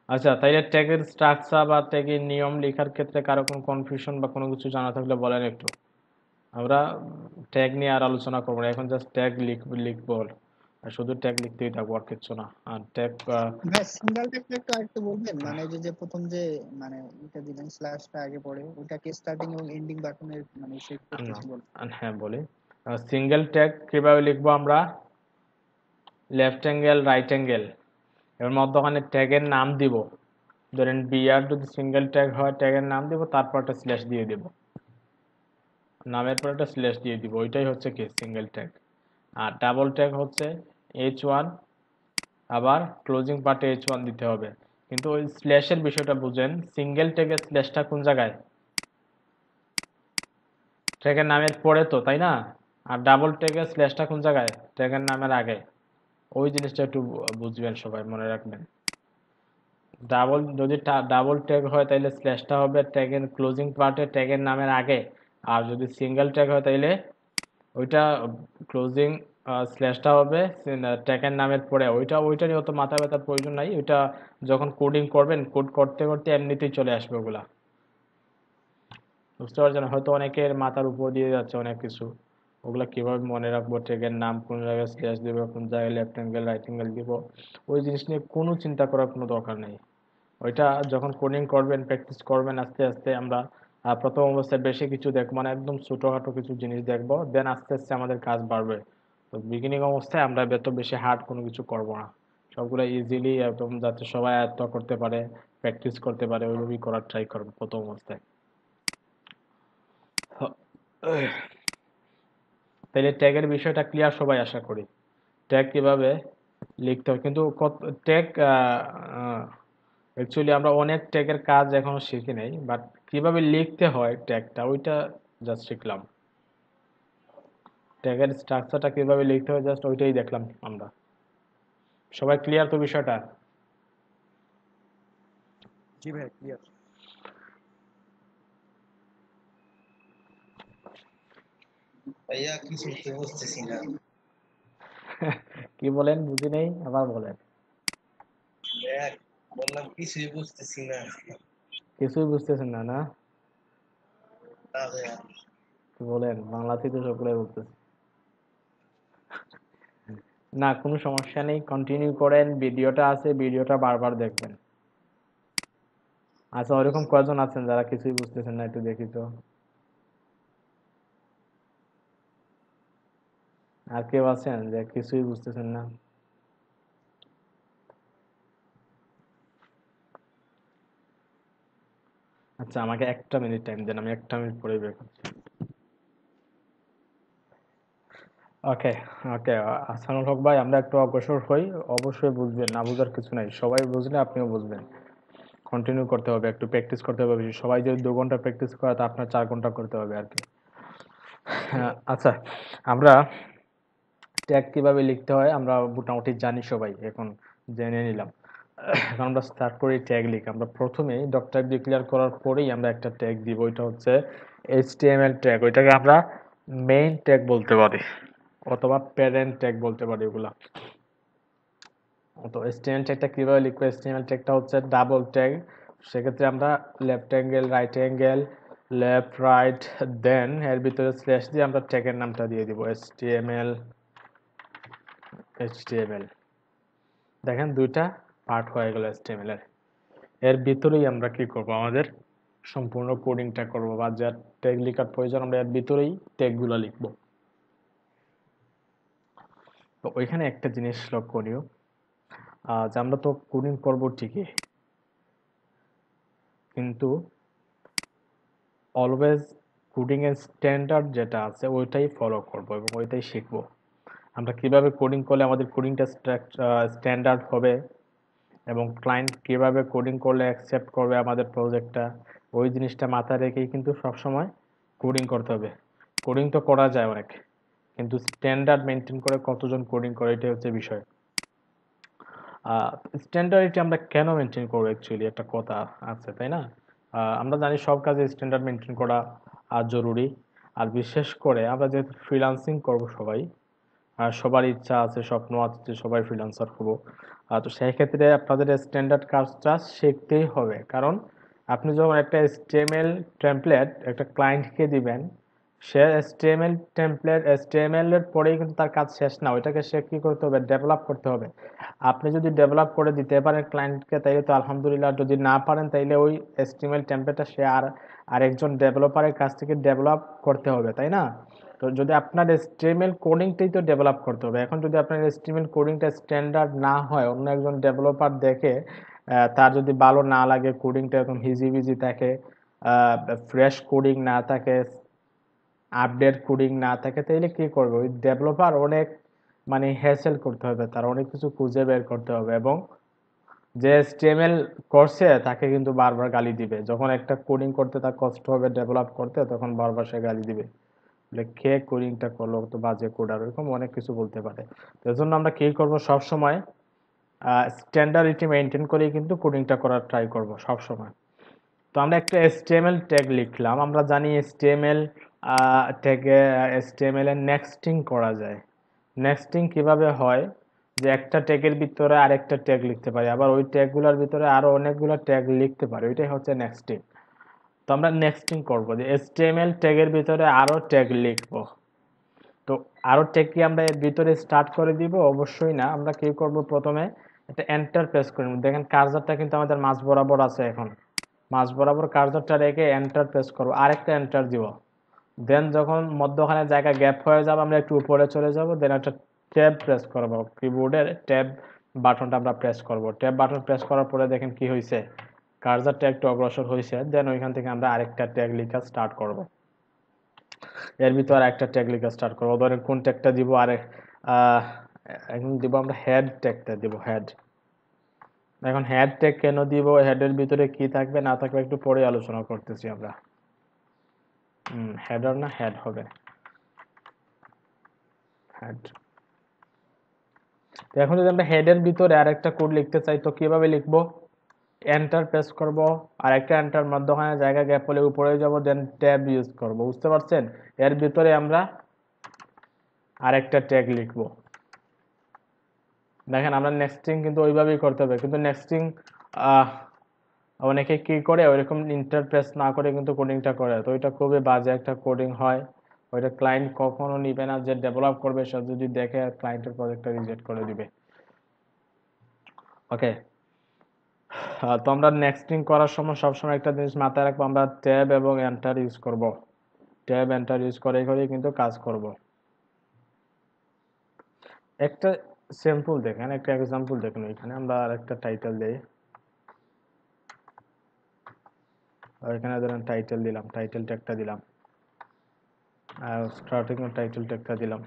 আচ্ছা, তাইলে ট্যাগের স্ট্রাকচার বা ট্যাগের নিয়ম লেখার ক্ষেত্রে কারো কোনো কনফিউশন বা কোনো কিছু জানা থাকলে বলেন একটু। আমরা ট্যাগ নিয়ে আর আলোচনা করবো না, এখন জাস্ট ট্যাগ লিখবো, আর শুধু ট্যাগ লিখতেই থাকবো, আর কিচ্ছু না। আর ট্যাগ ভাই সিঙ্গেল ট্যাগটা একটু আরেকটু বলবেন, মানে যে প্রথম যে মানে এটা দিলেন স্ল্যাশটা আগে পড়ে, ওটাকে স্টার্টিং এবং এন্ডিং বাটনের মানে সেট করতে কি বলবেন? হ্যাঁ বলি, সিঙ্গেল ট্যাগ কিভাবে লিখবো আমরা, লেফট অ্যাঙ্গেল রাইট অ্যাঙ্গেল, এর মধ্যখানে ট্যাগের নাম দিব, ধরেন বিআর যদি সিঙ্গেল ট্যাগ হয় ট্যাগের নাম দিব, তারপর একটা স্ল্যাশ দিয়ে দিব, নামের পর একটা স্ল্যাশ দিয়ে দিব, ওইটাই হচ্ছে কি সিঙ্গেল ট্যাগ। আর ডাবল ট্যাগ হচ্ছে H1, আবার ক্লোজিং পার্টে H1 দিতে হবে। কিন্তু ওই স্ল্যাশের বিষয়টা বুঝেন, সিঙ্গেল ট্যাগের স্ল্যাশটা কোন জায়গায়, ট্যাগের নামের পরে তো, তাই না? আর ডাবল ট্যাগের স্ল্যাশটা কোন জায়গায়, ট্যাগের নামের আগে। ওই জিনিসটা একটু বুঝবেন সবাই, মনে রাখবেন। যদি ডাবল ট্যাগ হয় তাহলে স্ল্যাশটা হবে ট্যাগের ক্লোজিং পার্টে ট্যাগের নামের আগে, আর যদি সিঙ্গেল ট্যাগ হয় তাইলে ওইটা ক্লোজিং স্ল্যাশটা হবে ট্যাগের নামের পরে। ওইটা নিয়ে অত মাথা ব্যথার প্রয়োজন নাই, ওইটা যখন কোডিং করবেন কোড করতে করতে এমনিতেই চলে আসবে ওগুলা। বুঝতে পারছেন? হয়তো অনেকের মাথার উপর দিয়ে যাচ্ছে অনেক কিছু, ওগুলা কিভাবে মনে রাখবো, ট্যাগের নাম কোন জায়গায় স্ল্যাশ দিব, কোন জায়গায় লেফট অ্যাঙ্গেল রাইট অ্যাঙ্গেল দিব, ওই জিনিস নিয়ে কোনো চিন্তা করার কোনো দরকার নেই। ওইটা যখন কোডিং করবেন প্র্যাকটিস করবেন আস্তে আস্তে আমরা প্রথম অবস্থায় বেশি কিছু দেখবো না, একদম ছোটোখাটো কিছু জিনিস দেখবো, দেন আস্তে আস্তে আমাদের কাজ বাড়বে। তো বিগিনিং অবস্থায় আমরা এত বেশি হার্ড কোনো কিছু করব না, সবগুলো ইজিলি একদম যাতে সবাই আয়ত্ত করতে পারে, প্র্যাকটিস করতে পারে, ওইভাবেই করার ট্রাই করবো প্রথম অবস্থায়। তাহলে ট্যাগের বিষয়টা ক্লিয়ার সবাই আশা করি। ট্যাগ কিভাবে লিখতে হবে, কিন্তু ট্যাগ অ্যাকচুয়ালি আমরা অনেক ট্যাগের কাজ এখনো শিখি নাই, বাট কিভাবে লিখতে হয় ট্যাগটা ওইটা জাস্ট শিখলাম। ট্যাগের স্ট্রাকচারটা কিভাবে লিখতে হয় জাস্ট ওইটাই দেখলাম আমরা। সবাই ক্লিয়ার তো বিষয়টা? জি ভাই ক্লিয়ার। ভাইয়া কিছুই তো বুঝতেছি না। কি বলেন বুঝি নেই, আবার বলেন। ভাইয়া বললাম কিছুই বুঝতেছি না। কিছুই বুঝতেছেন না? না না ভাইয়া। কি বলেন, বাংলাতেই তো সবগুলোই বলতেছি। না কোনো সমস্যা নেই, কন্টিনিউ করেন, ভিডিওটা আছে, ভিডিওটা বারবার দেখবেন। আচ্ছা ওরকম কয়জন আছেন যারা কিছুই বুঝতেছেন না, একটু দেখি তো। আর কেউ আছেন যে কিছুই বুঝতেছেন না? আচ্ছা আমাকে একটা মিনিট টাইম দেন, আমি একটা মিনিট পরে বের করছি। ওকে ওকে, আসানুল হক ভাই, আমরা একটু অগ্রসর হই। অবশ্যই বুঝবেন, না বুঝার কিছু নাই, সবাই বুঝলে আপনিও বুঝবেন। কন্টিনিউ করতে হবে, একটু প্র্যাকটিস করতে হবে বেশি। সবাই যদি 2 ঘন্টা প্র্যাকটিস করে তা আপনার 4 ঘন্টা করতে হবে আর কি। আচ্ছা, আমরা ট্যাগ কিভাবে লিখতে হয় আমরা মোটামুটি জানি সবাই, এখন জেনে নিলাম। এখন আমরা স্টার্ট করি ট্যাগ লিখ। আমরা প্রথমেই ডক্টর ডিক্লেয়ার করার পরেই আমরা একটা ট্যাগ দিব, ওইটা হচ্ছে HTML ট্যাগ। ওইটাকে আমরা মেইন ট্যাগ বলতে পারি অথবা প্যারেন্ট ট্যাগ বলতে পারি ওগুলা। তো HTML ট্যাগটা কিভাবে লিখবো, HTML ট্যাগটা হচ্ছে ডাবল ট্যাগ। সেক্ষেত্রে আমরা left angle right angle left right, then এর ভিতরে স্ল্যাশ দিয়ে আমরা ট্যাগের নামটা দিয়ে দিব HTML। দেখেন দুইটা পার্ট হয়ে গেল HTML এর। এর ভিতরেই আমরা কি করব, আমাদের সম্পূর্ণ কোডিংটা করব, বা যা ট্যাগ লেখার প্রয়োজন আমরা এর ভিতরেই ট্যাগগুলো লিখব। তো ওইখানে একটা জিনিস লক্ষণীয়, যে আমরা তো কোডিং করব ঠিকই, কিন্তু অলওয়েজ কোডিং এর স্ট্যান্ডার্ড যেটা আছে ওইটাই ফলো করব এবং ওইটাই শিখব। আমরা কিভাবে কোডিং করলে আমাদের কোডিংটা স্ট্যান্ডার্ড হবে এবং ক্লায়েন্ট কিভাবে কোডিং করলে অ্যাকসেপ্ট করবে আমাদের প্রজেক্টটা, ওই জিনিসটা মাথায় রেখেই কিন্তু সবসময় কোডিং করতে হবে। কোডিং তো করা যায় অনেক, কিন্তু স্ট্যান্ডার্ড মেনটেন করে কতজন কোডিং করে এটাই হচ্ছে বিষয়। স্ট্যান্ডার্ডটি আমরা কেন মেনটেন করবো, অ্যাকচুয়ালি একটা কথা আছে তাই না? আমরা জানি সব কাজে স্ট্যান্ডার্ড মেনটেন করা জরুরি। আর বিশেষ করে আমরা যেহেতু ফ্রিল্যান্সিং করব সবাই, আর সবার ইচ্ছা আছে স্বপ্ন আছে যে সবাই ফ্রিল্যান্সার হবো, তো সেই ক্ষেত্রে আপনাদের স্ট্যান্ডার্ড কাজটা শিখতেই হবে। কারণ আপনি যখন একটা HTML টেমপ্লেট একটা ক্লায়েন্টকে দিবেন, সে HTML এর পরেই কিন্তু তার কাজ শেষ না, ওইটাকে সে কি করতে হবে, ডেভেলপ করতে হবে। আপনি যদি ডেভেলপ করে দিতে পারেন ক্লায়েন্টকে তাইলে তো আলহামদুলিল্লাহ, যদি না পারেন তাইলে ওই HTML টেমপ্লেটটা সে আরেকজন ডেভেলপারের কাছ থেকে ডেভেলপ করতে হবে, তাই না? তো যদি আপনার HTML কোডিংটাই তো ডেভেলপ করতে হবে, এখন যদি আপনার HTML কোডিংটা স্ট্যান্ডার্ড না হয়, অন্য একজন ডেভেলপার দেখে তার যদি ভালো না লাগে, কোডিংটা একদম হিজিবিজি থাকে, ফ্রেশ কোডিং না থাকে, আপডেট কোডিং না থাকে, তাইলে কি করবে ওই ডেভেলপার? অনেক মানে হ্যাসেল করতে হবে, তার অনেক কিছু খুঁজে বের করতে হবে, এবং যে HTML করছে তাকে কিন্তু বারবার গালি দিবে। যখন একটা কোডিং করতে তার কষ্ট হবে ডেভেলপ করতে, তখন বারবার সে গালি দিবে, বলে কে কোডিংটা করলো, তো বাজে কোডার, এরকম অনেক কিছু বলতে পারে। তো এজন্য আমরা কি করব, সব সময় স্ট্যান্ডার্ডিটি মেনটেন করেই কিন্তু কোডিংটা করার ট্রাই করব সব সময়। তো আমরা একটা HTML ট্যাগ লিখলাম। আমরা জানি HTML ট্যাগে HTML এর নেক্সটিং করা যায়। নেক্সটিং কিভাবে হয়, যে একটা ট্যাগের ভিতরে আরেকটা ট্যাগ লিখতে পারি, আবার ওই ট্যাগগুলোর ভিতরে আরো অনেকগুলো ট্যাগ লিখতে পারি, ওইটাই হচ্ছে নেক্সটিং। তো আমরা নেক্সটিং করব যে HTML ট্যাগের ভিতরে আরো ট্যাগ লিখব। তো আরো ট্যাগ কি আমরা এর ভিতরে স্টার্ট করে দিব? অবশ্যই না। আমরা কি করব, প্রথমে একটা এন্টার প্রেস করব। দেখেন কার্সরটা কিন্তু আমাদের মাঝ বরাবর আছে, এখন মাঝ বরাবর কার্সরটা রেখে এন্টার প্রেস করব, আরেকটা এন্টার দিব। দেন যখন মধ্যখানে জায়গা গ্যাপ হয়ে যাবে আমরা একটু উপরে চলে যাব, দেন একটা ট্যাব প্রেস করব, কিবোর্ডের ট্যাব বাটনটা আমরা প্রেস করব। ট্যাব বাটন প্রেস করার পরে দেখেন কি হয়েছে, কার্সরটা একটু অগ্রসর হয়েছে। দেন ওইখান থেকে আমরা আরেকটা ট্যাগ লেখা স্টার্ট করব। এর ভিতরে একটা ট্যাগ লেখা স্টার্ট করব। ধরেন কোন ট্যাগটা দিব, এখন দিব আমরা হেড ট্যাগটা দিব, হেড। এখন হেড ট্যাগ কেন দিব, হেডের ভিতরে কি থাকবে না থাকবে একটু পরে আলোচনা করতেছি আমরা। হেডার না হেড হবে, হেড। তো এখন যদি আমরা হেডের ভিতরে আরেকটা কোড লিখতে চাই তো কিভাবে লিখবো, এন্টার প্রেস করব, আর একটা এন্টার মধ্যখানে জায়গা গ্যাপ হলে উপরে যাব, দেন ট্যাব ইউজ করব। বুঝতে পারছেন? এর ভিতরে আমরা আরেকটা ট্যাগ লিখব। দেখেন আমরা নেক্সটিং কিন্তু ওইভাবেই করতে হবে, কিন্তু নেক্সটিং অনেকে কি করে ওইরকম ইন্টারপ্রেস না করে কিন্তু কোডিংটা করে, তো ওইটা খুবই বাজে একটা কোডিং হয়। ওইটা ক্লায়েন্ট কখনো নিবে না, যে ডেভেলপ করবে সে যদি দেখে ক্লায়েন্টের প্রজেক্টটা রিজেক্ট করে দিবে। ওকে, তো আমরা নেক্সটিং করার সময় সবসময় একটা জিনিস মাথায় রাখবো, আমরা ট্যাব এবং এন্টার ইউজ করব। ট্যাব এন্টার ইউজ করে কিন্তু কাজ করব। একটা স্যাম্পল দেখেন, একটা এক্সাম্পল দেখুন। এখানে আমরা আরেকটা টাইটেল দেই, আর এখানে ধরেন টাইটেল দিলাম, টাইটেল ট্যাগটা দিলাম, স্টার্টিং এর টাইটেল ট্যাগটা দিলাম,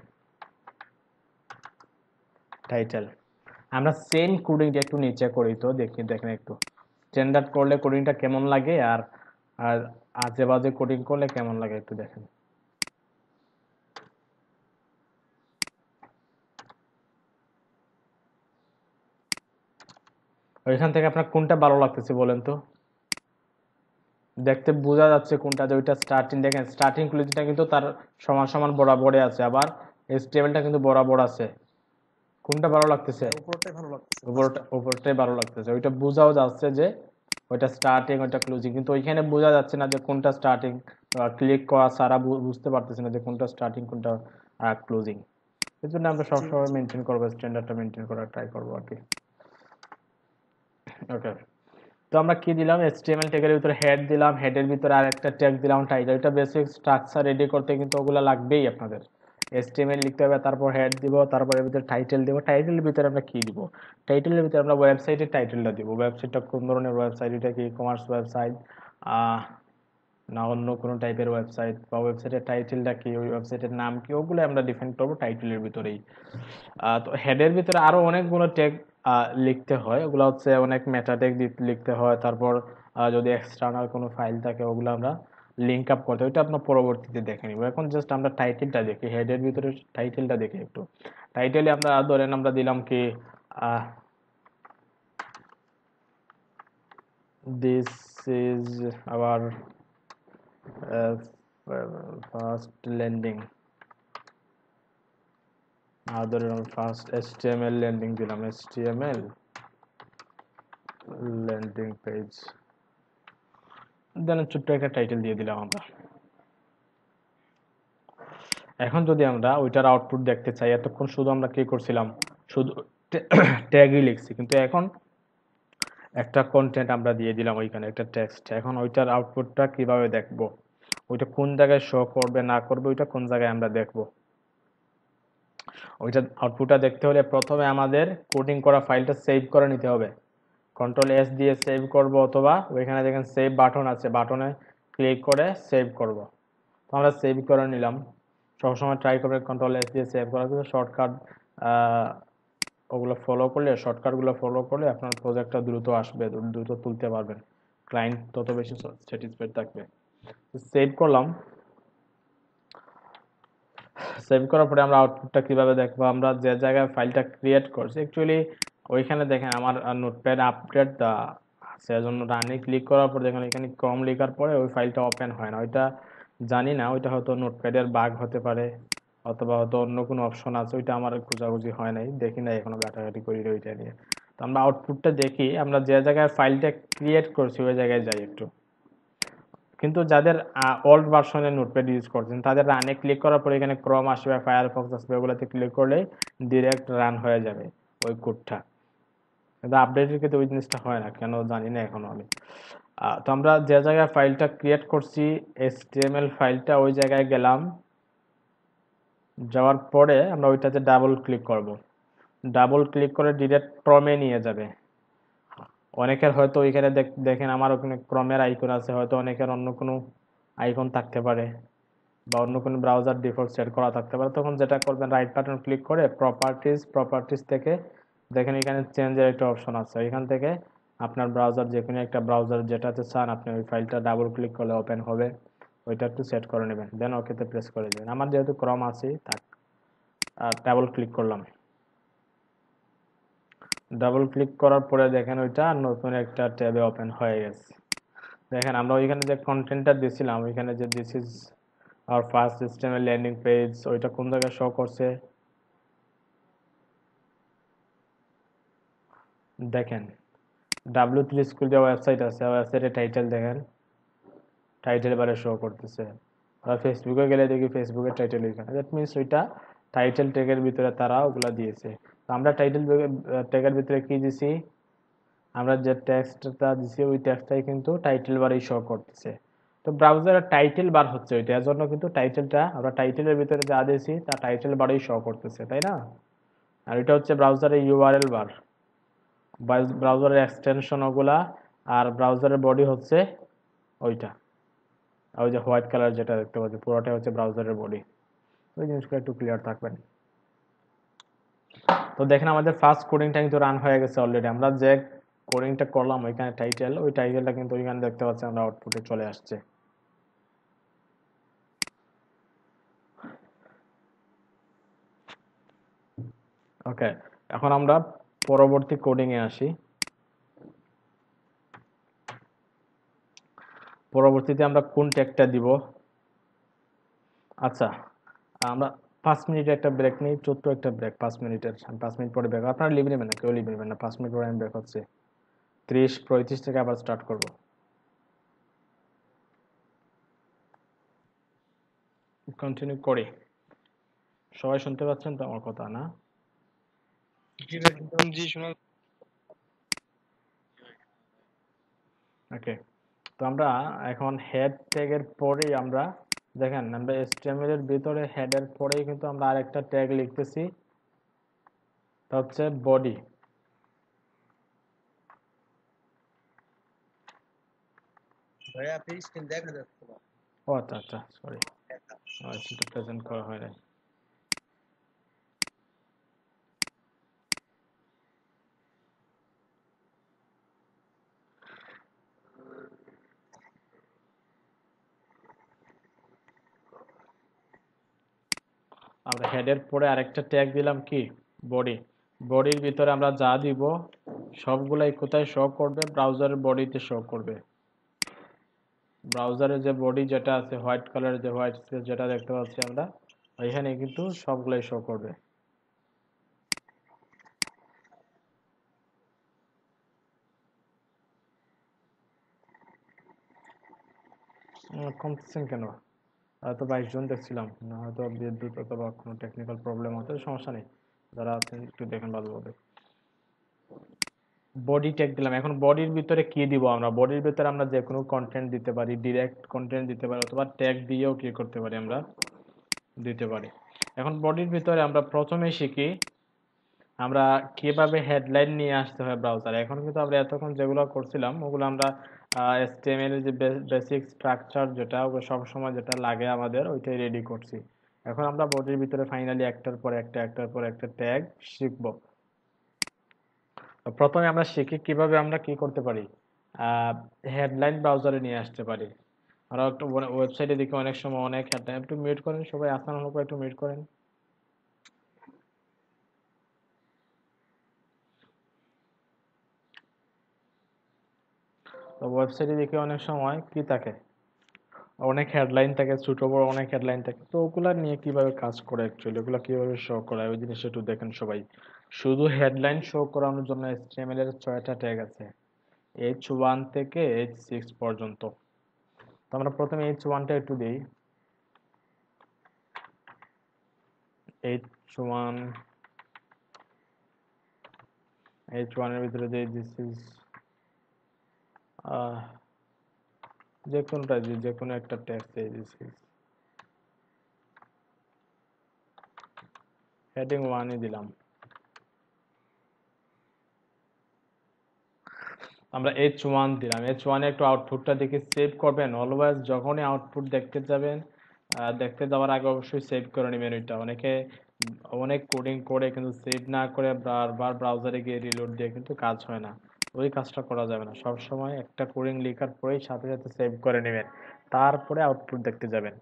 টাইটেল। আমরা সেম কোডিংটা একটু নিচে করি, তো দেখেন একটু স্ট্যান্ডার্ড করলে কোডিংটা কেমন লাগে, আর আর আজে বাজে কোডিং করলে কেমন লাগে একটু দেখেন। ওইখান থেকে আপনার কোনটা ভালো লাগতেছে বলেন তো? দেখতে বোঝা যাচ্ছে কোনটা, যে ওইটা স্টার্টিং। দেখেন স্টার্টিং ক্লোজিংটা কিন্তু তার সমান সমান বরাবরে আছে, আবার HTML-টা কিন্তু বরাবর আছে। কোনটা ভালো লাগতেছে? উপরটাই ভালো লাগতেছে, উপরটাই ভালো লাগতেছে। ওইটা বোঝাও যাচ্ছে যে ওইটা স্টার্টিং, ওইটা ক্লোজিং, কিন্তু ওইখানে বোঝা যাচ্ছে না যে কোনটা স্টার্টিং। ক্লিক করা ছাড়া বুঝতে পারতেছি না যে কোনটা স্টার্টিং কোনটা ক্লোজিং। এই জন্য আমরা জি সবসময় জি। মেনটেন করবো, স্ট্যান্ডার্ডটা মেনটেন করার ট্রাই করবো আর কি। ওকে, তো আমরা কি দিলাম, HTML ট্যাগের ভিতরে হেড দিলাম, হেডের ভিতরে আর একটা ট্যাগ দিলাম টাইটেল। এটা বেসিক স্ট্রাকচার রেডি করতে কিন্তু ওগুলো লাগবেই আপনাদের। HTML লিখতে হবে, তারপর হেড দিব, তারপর এর ভিতরে টাইটেল দিব। টাইটেলের ভিতরে আমরা কি দিব, টাইটেলের ভিতরে আমরা ওয়েবসাইটের টাইটেলটা দিব। ওয়েবসাইটটা কোন ধরনের ওয়েবসাইট, এটা কি কমার্স ওয়েবসাইট না অন্য কোনো টাইপের ওয়েবসাইট, বা ওয়েবসাইটের টাইটেলটা কি, ওই ওয়েবসাইটের নাম কি, ওগুলো আমরা ডিফাইন করবো টাইটেলের ভিতরেই। তো হেডের ভিতরে আরো অনেকগুলো ট্যাগ লিখতে হয়, ওগুলো হচ্ছে অনেক মেটা ট্যাগ লিখতে হয়। তারপর যদি এক্সটার্নাল কোনো ফাইল থাকে ওগুলো আমরা লিঙ্ক আপ করতে হয়, ওইটা আপনার পরবর্তীতে দেখে নিব। এখন জাস্ট আমরা টাইটেলটা দেখি, হেডের ভিতরে টাইটেলটা দেখি একটু। টাইটেলে আমরা ধরেন আমরা দিলাম কি, this is our first landing, আর ধরেন আমি ফার্স্ট HTML ল্যান্ডিং দিলাম, HTML ল্যান্ডিং পেজ, দেন ছোট্ট একটা টাইটেল দিয়ে দিলাম আমরা। এখন যদি আমরা ওইটার আউটপুট দেখতে চাই, এতক্ষণ শুধু আমরা কি করছিলাম, শুধু ট্যাগই লিখছি, কিন্তু এখন একটা কন্টেন্ট আমরা দিয়ে দিলাম ওইখানে, একটা টেক্সট। এখন ওইটার আউটপুটটা কিভাবে দেখব, ওইটা কোন জায়গায় শো করবে না করবে, ওইটা কোন জায়গায় আমরা দেখব। ওইটার আউটপুটটা দেখতে হলে প্রথমে আমাদের কোডিং করা ফাইলটা সেভ করে নিতে হবে। Ctrl+S দিয়ে সেভ করব, অথবা ওইখানে দেখেন সেভ বাটন আছে, বাটনে ক্লিক করে সেভ করব। তো আমরা সেভ করে নিলাম। সবসময় ট্রাই করবে Ctrl+S দিয়ে সেভ করার, কিন্তু শর্টকাট ওগুলো ফলো করলে, শর্টকাটগুলো ফলো করলে আপনার প্রজেক্টটা দ্রুত আসবে, দ্রুত তুলতে পারবেন, ক্লায়েন্ট তত বেশি স্যাটিসফাইড থাকবে। সেভ করলাম। সেভ করার পরে আমরা আউটপুটটা কিভাবে দেখবো, আমরা যে জায়গায় ফাইলটা ক্রিয়েট করছি, অ্যাকচুয়ালি ওইখানে দেখেন আমার নোটপ্যাড আপডেট সেজন্য রানে ক্লিক করার পর দেখেন এখানে ক্রম লেখার পরে ওই ফাইলটা ওপেন হয় না। ওইটা জানি না, ওইটা হয়তো নোটপ্যাডের বাগ হতে পারে, অথবা হয়তো অন্য কোনো অপশন আছে, ওইটা আমার খোঁজাখুঁজি হয় নাই, দেখি না এখনো ঘাটাঘাটি করি ওইটা নিয়ে। তো আমরা আউটপুটটা দেখি, আমরা যে জায়গায় ফাইলটা ক্রিয়েট করছি ওই জায়গায় যাই একটু। কিন্তু যাদের ওল্ড ভার্সনের নোটপ্যাড ইউজ করছেন তাদের রানে ক্লিক করার পরে এখানে ক্রোম আসবে, ফায়ারফক্স আসবে, ওগুলোতে ক্লিক করলে ডিরেক্ট রান হয়ে যাবে ওই কোডটা। কিন্তু আপডেটের ক্ষেত্রে ওই জিনিসটা হয় না, কেন জানি না এখনো আমি। তো আমরা যে জায়গায় ফাইলটা ক্রিয়েট করছি HTML ফাইলটা, ওই জায়গায় গেলাম, যাওয়ার পরে আমরা ওইটাতে ডাবল ক্লিক করব। ডাবল ক্লিক করে ডিরেক্ট ক্রমে নিয়ে যাবে। অনেকের হয়তো ওইখানে দেখেন আমার ওখানে ক্রমের আইকন আছে, হয়তো অনেকের অন্য কোনো আইকন থাকতে পারে, বা অন্য কোনো ব্রাউজার ডিফল্ট সেট করা থাকতে পারে। তখন যেটা করবেন, রাইট বাটন ক্লিক করে প্রপার্টিজ থেকে দেখেন এখানে চেঞ্জের একটা অপশন আছে, এখান থেকে আপনার ব্রাউজার যে কোনো একটা ব্রাউজার যেটাতে চান আপনি ওই ফাইলটা ডাবল ক্লিক করলে ওপেন হবে, ওইটা একটু সেট করে নেবেন, দেন ওকেতে প্রেস করে দেবেন। আমার যেহেতু ক্রম আছে তাক ডাবল ক্লিক করলাম। ডাবল ক্লিক করার পরে দেখেন ওইটা নতুন একটা ট্যাবে ওপেন হয়ে গেছে। দেখেন আমরা ওইখানে যে কন্টেন্টটা দিয়েছিলাম, ওইখানে যে দিস ইজ আওয়ার ফার্স্ট সিস্টেমের ল্যান্ডিং পেজ, ওইটা কোন জায়গায় শো করছে দেখেন। W3 স্কুল যে ওয়েবসাইট আছে, ওয়েবসাইটের টাইটেল দেখেন, টাইটেল বারে শো করতেছে। আর ফেসবুকে গেলে দেখি ফেসবুকের টাইটেল এখানে, দ্যাট মিনস ওইটা টাইটেল ট্যাগের ভিতরে তারা ওগুলা দিয়েছে। তো আমরা টাইটেল ট্যাগের ভিতরে কি দিছি, আমরা যে টেক্সটটা দিছি ওই টেক্সটটাই কিন্তু টাইটেল বারেই শো করতেছে। তো ব্রাউজারের টাইটেল বার হচ্ছে ওইটা, এর জন্য কিন্তু টাইটেলটা আমরা টাইটেলের ভিতরে যা দিয়েছি তা টাইটেল বারেই শো করতেছে, তাই না? আর এটা হচ্ছে ব্রাউজারের ইউআরএল বার, ব্রাউজারের এক্সটেনশন ওগুলা, আর ব্রাউজারের বডি হচ্ছে ওইটা, ওই যে হোয়াইট কালার যেটা দেখতে পাচ্ছি পুরোটাই হচ্ছে ব্রাউজারের বডি। ওই জিনিসগুলো একটু ক্লিয়ার থাকবেন। তো দেখেন আমাদের ফার্স্ট কোডিংটা কিন্তু রান হয়ে গেছে অলরেডি। আমরা যে কোডিংটা করলাম ওইখানে টাইটেল, ওই টাইটেলটা কিন্তু ওইখানে দেখতে পাচ্ছি আমরা আউটপুটে চলে আসছে। ওকে, এখন আমরা পরবর্তী কোডিং এ আসি। পরবর্তীতে আমরা কোন ট্যাগটা দিব? আচ্ছা, আমরা 5 মিনিটের একটা ব্রেক নিই, ছোট্ট একটা ব্রেক 5 মিনিটের। আমি 5 মিনিট পরে ব্রেক, আপনারা লিভ নেবেন না, কেউ লিভ নেবেন না। 5 মিনিট পরে আমি ব্রেক হচ্ছে, 30-35 থেকে আবার স্টার্ট করব। কন্টিনিউ করি। সবাই শুনতে পাচ্ছেন তো আমার কথা, না? জি শোনা। ওকে, তো আমরা এখন হেড ট্যাগের পরেই আমরা দেখেন, আমরা HTML এর ভিতরে হেডের পরেই কিন্তু আমরা আরেকটা ট্যাগ লিখতেছি, তা হচ্ছে বডি। ভাইয়া আপনার স্ক্রিন দেখা যাচ্ছে না। ও আচ্ছা আচ্ছা, সরি, সেটা প্রেজেন্ট করা হয় নাই। আমরা হেডের পরে আরেকটা ট্যাগ দিলাম কি, বডি। বডির ভিতরে আমরা যা দিব সবগুলাই কোথায় শো করবে, ব্রাউজারের বডিতে শো করবে। ব্রাউজারের যে বডি যেটা আছে হোয়াইট কালারের, যে হোয়াইট স্পেস যেটা দেখতে পাচ্ছি আমরা, এখানে কিন্তু সবগুলাই শো করবে। কমতেছেন কেন? হয়তো 22 জন দেখছিলাম, না হয়তো বিদ্যুৎ অথবা কোনো টেকনিক্যাল প্রবলেম হতে, সমস্যা নেই, যারা আছেন একটু দেখেন ভালোভাবে। বডি ট্যাগ দিলাম। এখন বডির ভিতরে কি দিব আমরা? বডির ভিতরে আমরা যে কোনো কন্টেন্ট দিতে পারি, ডিরেক্ট কন্টেন্ট দিতে পারি, অথবা ট্যাগ দিয়েও কি করতে পারি, আমরা দিতে পারি। এখন বডির ভিতরে আমরা প্রথমে শিখি আমরা কিভাবে হেডলাইন নিয়ে আসতে হয় ব্রাউজারে। এখন কিন্তু আমরা এতক্ষণ যেগুলো করছিলাম ওগুলো আমরা HTML এর যে বেসিক স্ট্রাকচার যেটা সবসময় যেটা লাগে আমাদের ওইটাই রেডি করছি। এখন আমরা বডির ভিতরে ফাইনালি একটার পর একটা ট্যাগ শিখব। প্রথমে আমরা শিখি কিভাবে আমরা কি করতে পারি, হেডলাইন ব্রাউজারে নিয়ে আসতে পারি। আমরা একটু ওয়েবসাইটে দেখি অনেক সময় অনেক হেডলাইন, একটু মিউট করেন সবাই, আসান হলো একটু মিউট করেন। তো ওয়েবসাইটে দেখি অনেক সময় কি থাকে, অনেক হেডলাইন থাকে, ছোট বড় অনেক হেডলাইন থাকে। তো ওগুলা নিয়ে কিভাবে কাজ করে অ্যাকচুয়ালি, ওগুলা কিভাবে শো করায় ওই জিনিসটা একটু দেখেন সবাই। শুধু হেডলাইন শো করানোর জন্য HTML এর 6টা ট্যাগ আছে, H1 থেকে H6 পর্যন্ত। তো আমরা প্রথমে H1টা একটু দিই। H1 H1 এর ভিতরে দিই দিস ইজ যে কোনটা দিই, যে কোনো একটা ট্যাগ দিই দিস ইজ হেডিং 1 দিলাম। আমরা H1 দিলাম, H1 এ একটু আউটপুটটা দেখে সেভ করবেন। অলওয়েজ যখনই আউটপুট দেখতে যাবেন, দেখতে যাওয়ার আগে অবশ্যই সেভ করে নেবেন। ওইটা অনেকে অনেক কোডিং করে কিন্তু সেভ না করে বারবার ব্রাউজারে গিয়ে রিলোড দিয়ে কিন্তু কাজ হয় না। ওই কাজটা করা যাবে না। সব সময় একটা কোডিং লেখার পরেই সাথে সাথে সেভ করে নেবেন, তারপরে আউটপুট দেখতে যাবেন।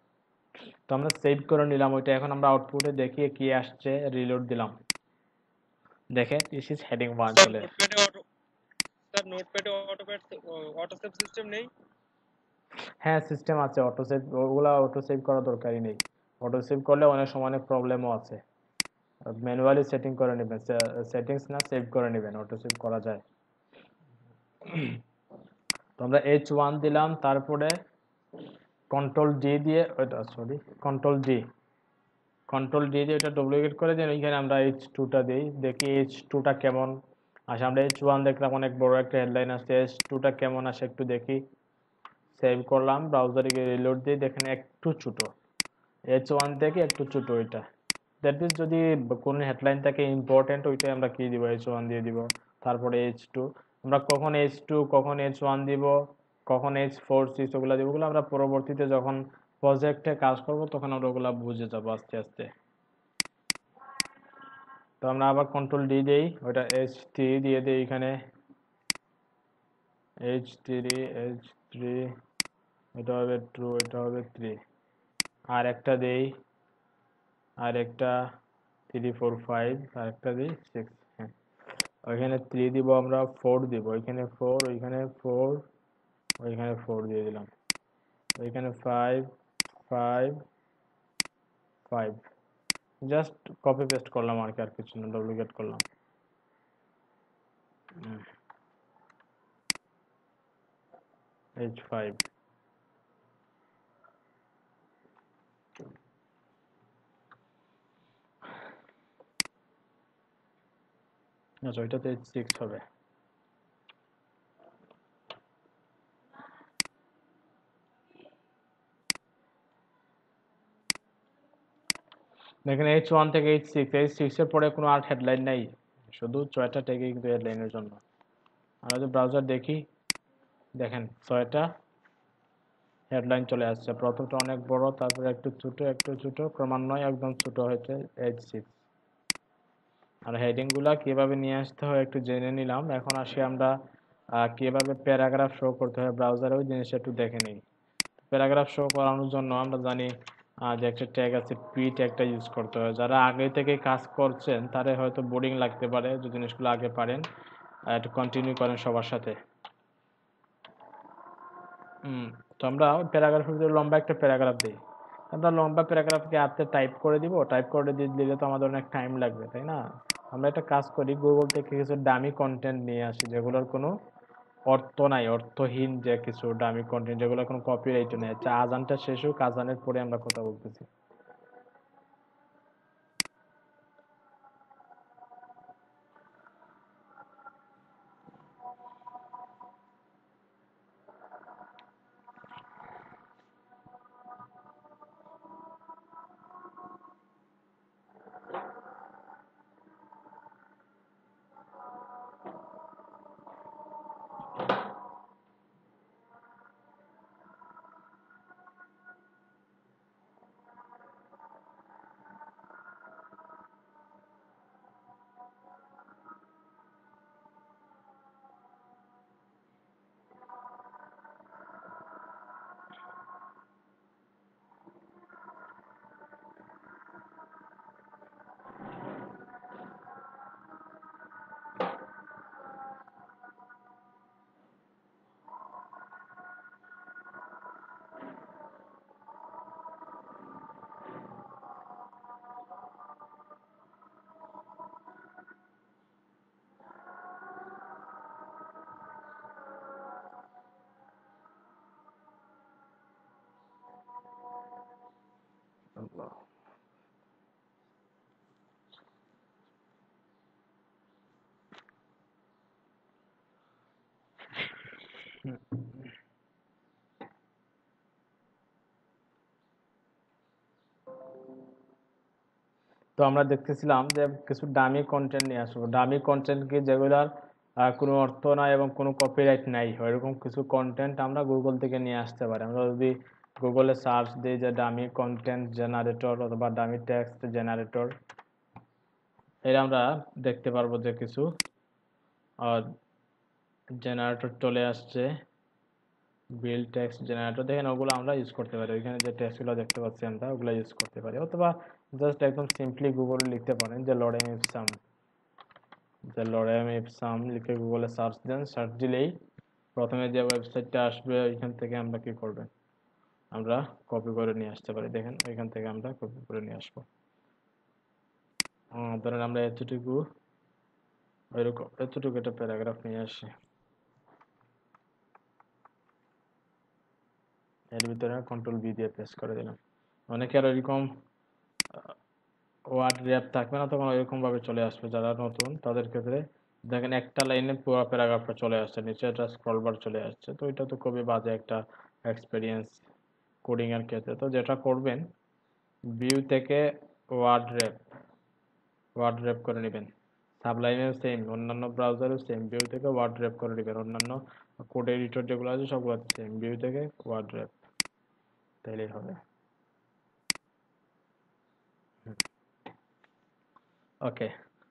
তো আমরা সেভ করে নিলাম ওইটা। এখন আমরা আউটপুটে দেখি কি আসছে, রিলোড দিলাম, দেখেন দিস ইজ হেডিং 1 স্যার চলে। নোটপ্যাডে অটো সেভ সিস্টেম নেই? হ্যাঁ, সিস্টেম আছে অটো সেভ, ওগুলা অটো সেভ করার দরকারই নেই। অটো সেভ করলে অনেক সময় অনেক প্রবলেমও আছে। ম্যানুয়ালি সেটিং করে নেবেন, সেটিংস না সেভ করে নেবেন, অটো সেভ করা যায়। তো আমরা H1 দিলাম, তারপরে কন্ট্রোল ডি দিয়ে ওটা সরি কন্ট্রোল ডি দিয়ে ওটা ডুপ্লিকেট করে দিন। ওইখানে আমরা H2টা দিই, দেখি H2টা কেমন আসে। আমরা H1 দেখলাম অনেক বড় একটা হেডলাইন আসছে, H2টা কেমন আসে একটু দেখি। সেভ করলাম, ব্রাউজারে গিয়ে রিলোড দিয়ে দেখেন একটু ছোট, H1 থেকে একটু ছোট ওইটা। দ্যাট মিনস যদি কোনো হেডলাইন থাকে ইম্পর্টেন্ট, ওইটাই আমরা কি দিব, H1 দিয়ে দিব। তারপরে H2, আমরা কখন H2 কখন H1 দিব, কখন H4 6 ওগুলো দিব, ওগুলো আমরা পরবর্তীতে যখন প্রজেক্টে কাজ করব তখন আমরা ওগুলো বুঝে যাবো আস্তে আস্তে। তো আমরা আবার কন্ট্রোল ডি দেই, ওইটা H3 দিয়ে দিই এখানে, H3 H3, এটা হবে 2, এটা হবে 3, আর একটা দেই, আর একটা 3 4 5, আর একটা দিই 6। হ্যাঁ, ওইখানে 3 দিব, আমরা 4 দিব, ওইখানে 4, ওইখানে 4, ওইখানে 4 দিয়ে দিলাম, ওইখানে 5 5 5। জাস্ট কপি পেস্ট করলাম আর কি, আর কিছু না, ডুপ্লিকেট করলাম। H5, আচ্ছা ওইটাতে H6 হবে। দেখেন H1 থেকে H6 এর পরে কোনো আর হেডলাইন নাই, শুধু 6টা ট্যাগই কিন্তু হেডলাইনের জন্য। আমরা যদি ব্রাউজার দেখি, দেখেন 6টা হেডলাইন চলে আসছে। প্রথমটা অনেক বড়, তারপরে একটু ছোট, একটু ছোট, ক্রমান্বয়ে একদম ছোট হয়েছে H6। আর হেডিংগুলা কিভাবে নিয়ে আসতে হয় একটু জেনে নিলাম। এখন আসি আমরা কিভাবে প্যারাগ্রাফ শো করতে হয় ব্রাউজারে, ওই জিনিসটা একটু দেখে নিই। প্যারাগ্রাফ শো করানোর জন্য আমরা জানি যে একটা ট্যাগ আছে, পি ট্যাগটা ইউজ করতে হয়। যারা আগে থেকে কাজ করছেন তাদের হয়তো বোরিং লাগতে পারে, যে জিনিসগুলো আগে পারেন একটু কন্টিনিউ করেন সবার সাথে। তো আমরা প্যারাগ্রাফের ভিতরে লম্বা একটা প্যারাগ্রাফ দিই। আমরা লম্বা প্যারাগ্রাফকে হাতে টাইপ করে দিব, টাইপ করে দিলে তো আমাদের অনেক টাইম লাগবে, তাই না? আমরা একটা কাজ করি, গুগল থেকে কিছু দামি কন্টেন্ট নিয়ে আসি যেগুলোর কোনো অর্থ নাই, অর্থহীন যে কিছু দামি কন্টেন্ট যেগুলো কোনো কপিরাইট নেই। আচ্ছা, আজানটা শেষ হোক, আজানের পরে আমরা কথা বলতেছি। আল্লাহ। তো আমরা দেখতেছিলাম যে কিছু ডামি কন্টেন্ট নিয়ে আসবো। ডামি কন্টেন্ট কি, যেগুলার কোনো অর্থ নাই এবং কোনো কপিরাইট নাই, ওইরকম কিছু কন্টেন্ট আমরা গুগল থেকে নিয়ে আসতে পারি। আমরা যদি গুগলে সার্চ দিই যে ডামি কন্টেন্ট জেনারেটর অথবা ডামি টেক্সট জেনারেটর, এর আমরা দেখতে পারবো যে কিছু জেনারেটর চলে আসছে। বিল্ড টেক্সট জেনারেটর, দেখেন ওগুলো আমরা ইউজ করতে পারি। ওইখানে যে টেক্সটগুলো দেখতে পাচ্ছি আমরা ওগুলো ইউজ করতে পারি, অথবা জাস্ট একদম সিম্পলি গুগলে লিখতে পারেন যে লরেম ইপসাম, যে লরেম ইপসাম লিখে গুগলে সার্চ দেন। সার্চ দিলেই প্রথমে যে ওয়েবসাইটটা আসবে ওইখান থেকে আমরা কি করবেন, আমরা কপি করে নিয়ে আসতে পারি। দেখেন ওইখান থেকে আমরা কপি করে নিয়ে আসবো। ধরেন আমরা এতটুকু ওইরকম এতটুকু একটা প্যারাগ্রাফ নিয়ে আসি, এর ভিতরে কন্ট্রোল বি দিয়ে পেস্ট করে দিলাম। অনেকের ওইরকম ওয়ার্ড র্যাপ থাকবে না, তখন ওইরকম ভাবে চলে আসবে। যারা নতুন তাদের ক্ষেত্রে দেখেন একটা লাইনে পুরো প্যারাগ্রাফটা চলে আসছে, নিচে একটা স্ক্রল বার চলে আসছে। তো এটা তো খুবই বাজে একটা এক্সপিরিয়েন্স কোডিং এর ক্ষেত্রে। তো যেটা করবেন, ভিউ থেকে ওয়ার্ড র্যাপ করে নেবেন। সাবলাইমেও সেম, অন্যান্য ব্রাউজারেও সেম, ভিউ থেকে ওয়ার্ড র্যাপ করে নেবেন। অন্যান্য কোড এডিটর যেগুলো আছে সবগুলো সেম, ভিউ থেকে ওয়ার্ড র্যাপ, তাইলেই হবে। ওকে,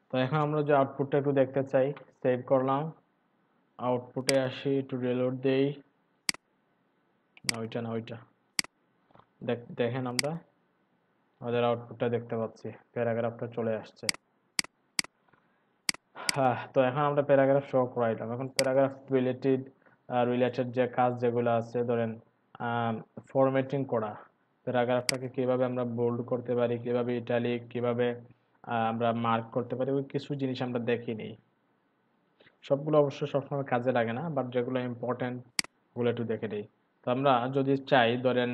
তো এখন আমরা যে আউটপুটটা একটু দেখতে চাই, সেভ করলাম, আউটপুটে আসি, একটু রিলোড দেই। না ওইটা না, ওইটা দেখেন আমরা আমাদের আউটপুটটা দেখতে পাচ্ছি, প্যারাগ্রাফটা চলে আসছে। হ্যাঁ, তো এখন আমরা প্যারাগ্রাফ শো করাইলাম। এখন প্যারাগ্রাফ রিলেটেড যে কাজ যেগুলো আছে, ধরেন ফরম্যাটিং করা, প্যারাগ্রাফটাকে কিভাবে আমরা বোল্ড করতে পারি, কিভাবে ইটালিক, কিভাবে আমরা মার্ক করতে পারি, ওই কিছু জিনিস আমরা দেখিনি। সবগুলো অবশ্য সবসময় কাজে লাগে না, বাট যেগুলো ইম্পর্টেন্ট ওগুলো একটু দেখে নিই। তো আমরা যদি চাই, ধরেন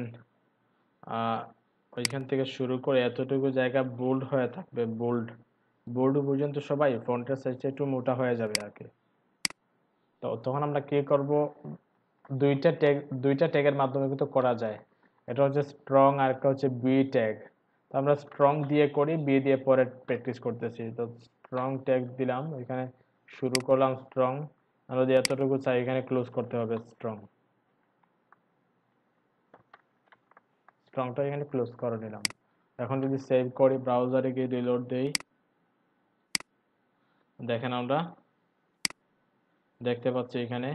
ওইখান থেকে শুরু করে এতটুকু জায়গা বোল্ড হয়ে থাকবে, বোল্ড পর্যন্ত সবাই ফন্টের সাইজটা একটু মোটা হয়ে যাবে আর কি। তো তখন আমরা কি করব, দুইটা ট্যাগের মাধ্যমে কিন্তু করা যায়। এটা হচ্ছে স্ট্রং আর একটা হচ্ছে বি ট্যাগ। তো আমরা স্ট্রং দিয়ে করি, বি দিয়ে পরে প্র্যাকটিস করতেছি। তো স্ট্রং ট্যাগ দিলাম, এখানে শুরু করলাম স্ট্রং, আমরা যদি এতটুকু চাই এখানে ক্লোজ করতে হবে স্ট্রংটা এখানে ক্লোজ করে নিলাম। এখন যদি সেভ করি, ব্রাউজারে গিয়ে রিলোড দেই, দেখেন আমরা দেখতে পাচ্ছি এখানে